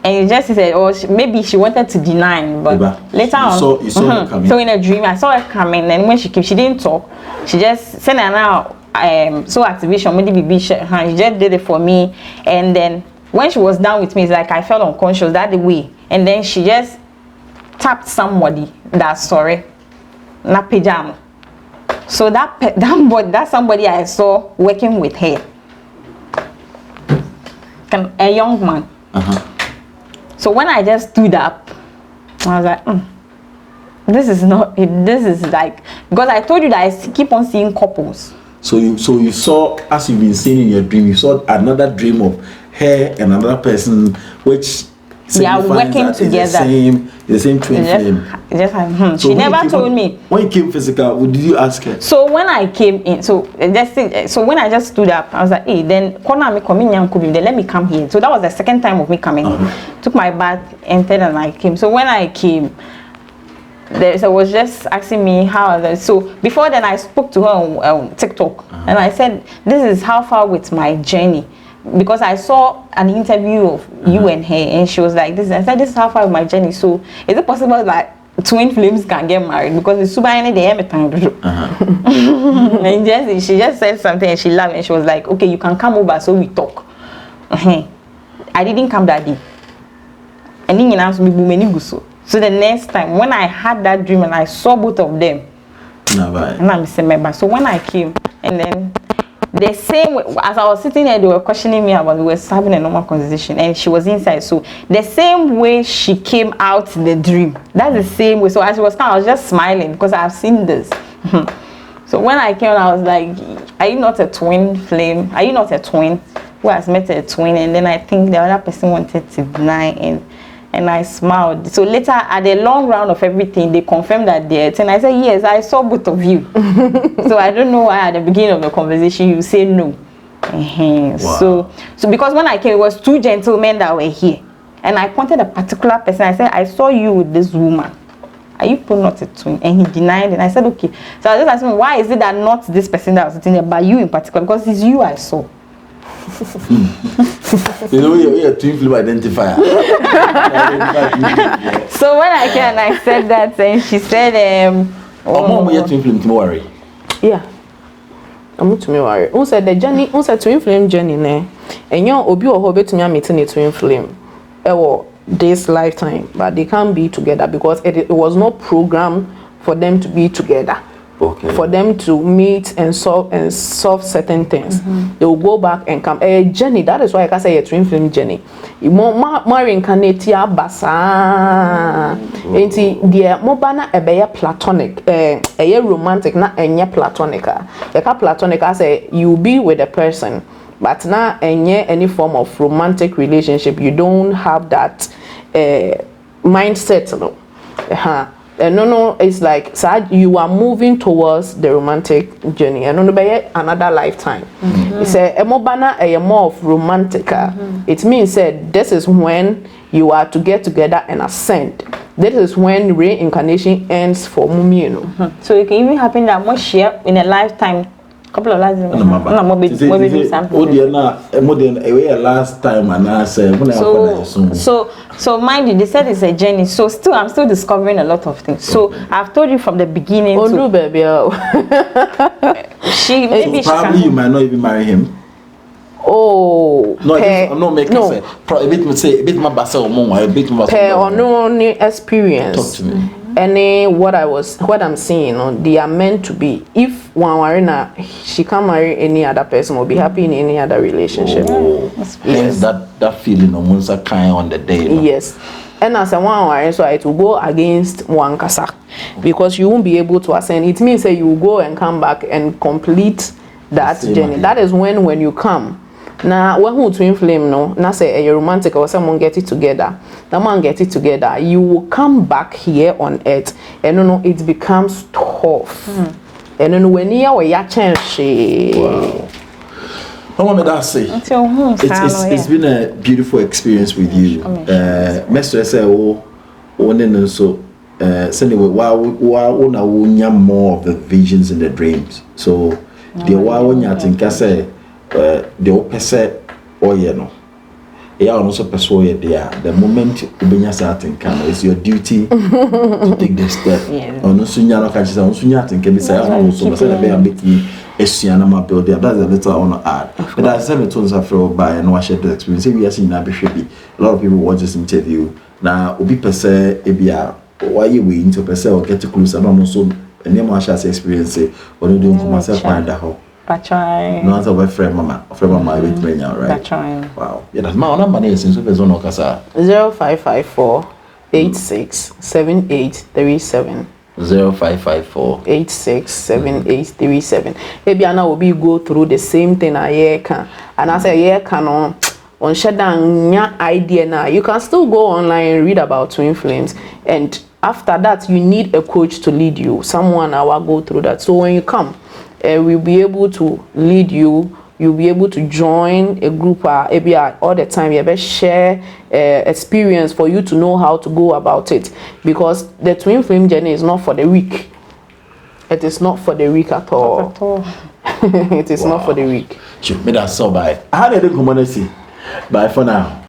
Speaker 3: And she said, maybe she wanted to deny, but later on,
Speaker 1: you saw her coming.
Speaker 3: So in a dream, I saw her coming. And when she came, she didn't talk. She just sent her now. So activation, maybe she just did it for me. And then when she was down with me, it's like I felt unconscious that the way. And then she just tapped somebody that's sorry, not pajama. So that somebody I saw working with her, a young man. So when I just stood up, I was like, this is not it. This is like, because I told you that I keep on seeing couples.
Speaker 1: So you saw, as you've been seeing in your dream, you saw another dream of her and another person, which
Speaker 3: they are working together.
Speaker 1: The same twin flame.
Speaker 3: So she never told me.
Speaker 1: When you came physical, did you ask her?
Speaker 3: So when I came in, so when I just stood up, I was like, hey, then let me come here. So that was the second time of me coming in. Took my bath, entered, and I came. So when I came, so was just asking me how. So before then, I spoke to her on TikTok, and I said, this is how far with my journey. Because I saw an interview of you and her, and she was like this. I said, this is how far of my journey. So is it possible that twin flames can get married? Because it's super any day time. And she just said something and she laughed and she was like, okay, you can come over so we talk. I didn't come that day. And then you asked me, so the next time when I had that dream and I saw both of them, and I'm saying, member. So when I came and then the same way, as I was sitting there, they were questioning me about, we were having a normal conversation, and she was inside. So the same way she came out in the dream, that's the same way. So as she was coming, I was just smiling because I've seen this. So when I came, I was like, are you not a twin flame? Are you not a twin who has met a twin? And then I think the other person wanted to deny, and I smiled. So later, at the long round of everything, they confirmed that they're twin. I said, yes, I saw both of you. So I don't know why at the beginning of the conversation you say no. Wow.
Speaker 1: Wow.
Speaker 3: So because when I came, it was 2 gentlemen that were here, and I pointed a particular person. I said, I saw you with this woman. Are you not a twin? And he denied it. And I said, okay. So I was just asking, why is it that not this person that was sitting there, but you in particular? Because it's you I saw.
Speaker 1: You know, you're a twin flame identifier.
Speaker 3: So when I came and I said that, and she said,
Speaker 1: Mom, you're twin flame, don't worry.
Speaker 2: Yeah. I'm to me worry. Who said the journey? Who said twin flame journey? Ne? And you obi or hobbit to me meeting a twin flame. This lifetime, but they can't be together because it was not programmed for them to be together.
Speaker 1: Okay.
Speaker 2: For them to meet and solve certain things. They will go back and come. A journey. That is why I can say a twin flame journey. You more reincarnate ya basa. Enti the mobana ebeye platonic. Eye romantic na enye platonica. Eka platonic I say you be with a person. But now, any form of romantic relationship, you don't have that mindset. No, no, it's like you are moving towards the romantic journey. And another lifetime. It's a mobana a more of romantic. It means that this is when you are to get together and ascend. This is when reincarnation ends for Mumi.
Speaker 3: So it can even happen that much share in a lifetime. Couple of lives.
Speaker 1: Last time and I said
Speaker 3: so mind you, they said it's a journey. So I'm still discovering a lot of things. So I've told you from the beginning.
Speaker 2: Oh, baby.
Speaker 1: Probably you might not even marry him.
Speaker 2: Oh,
Speaker 1: no, I'm not making a bit my bassel more, a bit more
Speaker 2: experience.
Speaker 1: Talk to me.
Speaker 2: What I'm saying, they are meant to be. If one Warina, she can't marry any other person or be happy in any other relationship.
Speaker 1: Oh, yes. That feeling of Munsa kind on the day. No?
Speaker 2: Yes. And as a one so it will go against one kasa because you won't be able to ascend. It means that you will go and come back and complete that journey. That is when you come. Now, when who twin flame no, now say a romantic or someone get it together. The man get it together. You will come back here on earth, and it becomes tough. And then when you are ya change.
Speaker 1: Wow. How am I say? It's been a beautiful experience with you. Mr. say so wow more of the visions and the dreams. So the wow think I say the opposite or no. Also persuade there. The moment you certain it's your duty to take the step. On sunya no catch on sunya think be say also say be make esuana ma build there. That's a little I want to add. But as I told us by and watch the experience. We are seeing na be a lot of people watch this interview. Now obi pese ebia why you we into pese or get close and also and them watch experience or do myself find that how.
Speaker 3: Patron.
Speaker 1: No, that's friend mama with me now, right?
Speaker 3: Patron.
Speaker 1: Wow. Yeah, that's my number is since we zone okasa.
Speaker 2: 0554 867837.
Speaker 1: 0554
Speaker 2: 867837. Maybe Anna will be go through the same thing a year can, and I say year can on shadang idea now. You can still go online and read about twin flames, and after that you need a coach to lead you. Someone I will go through that. So when you come. We'll be able to lead you. You'll be able to join a group all the time. You ever share experience for you to know how to go about it. Because the twin flame journey is not for the weak. It is not for the weak at all. It is not for the weak.
Speaker 1: Sure, me that so bye. I had a community. Bye for now.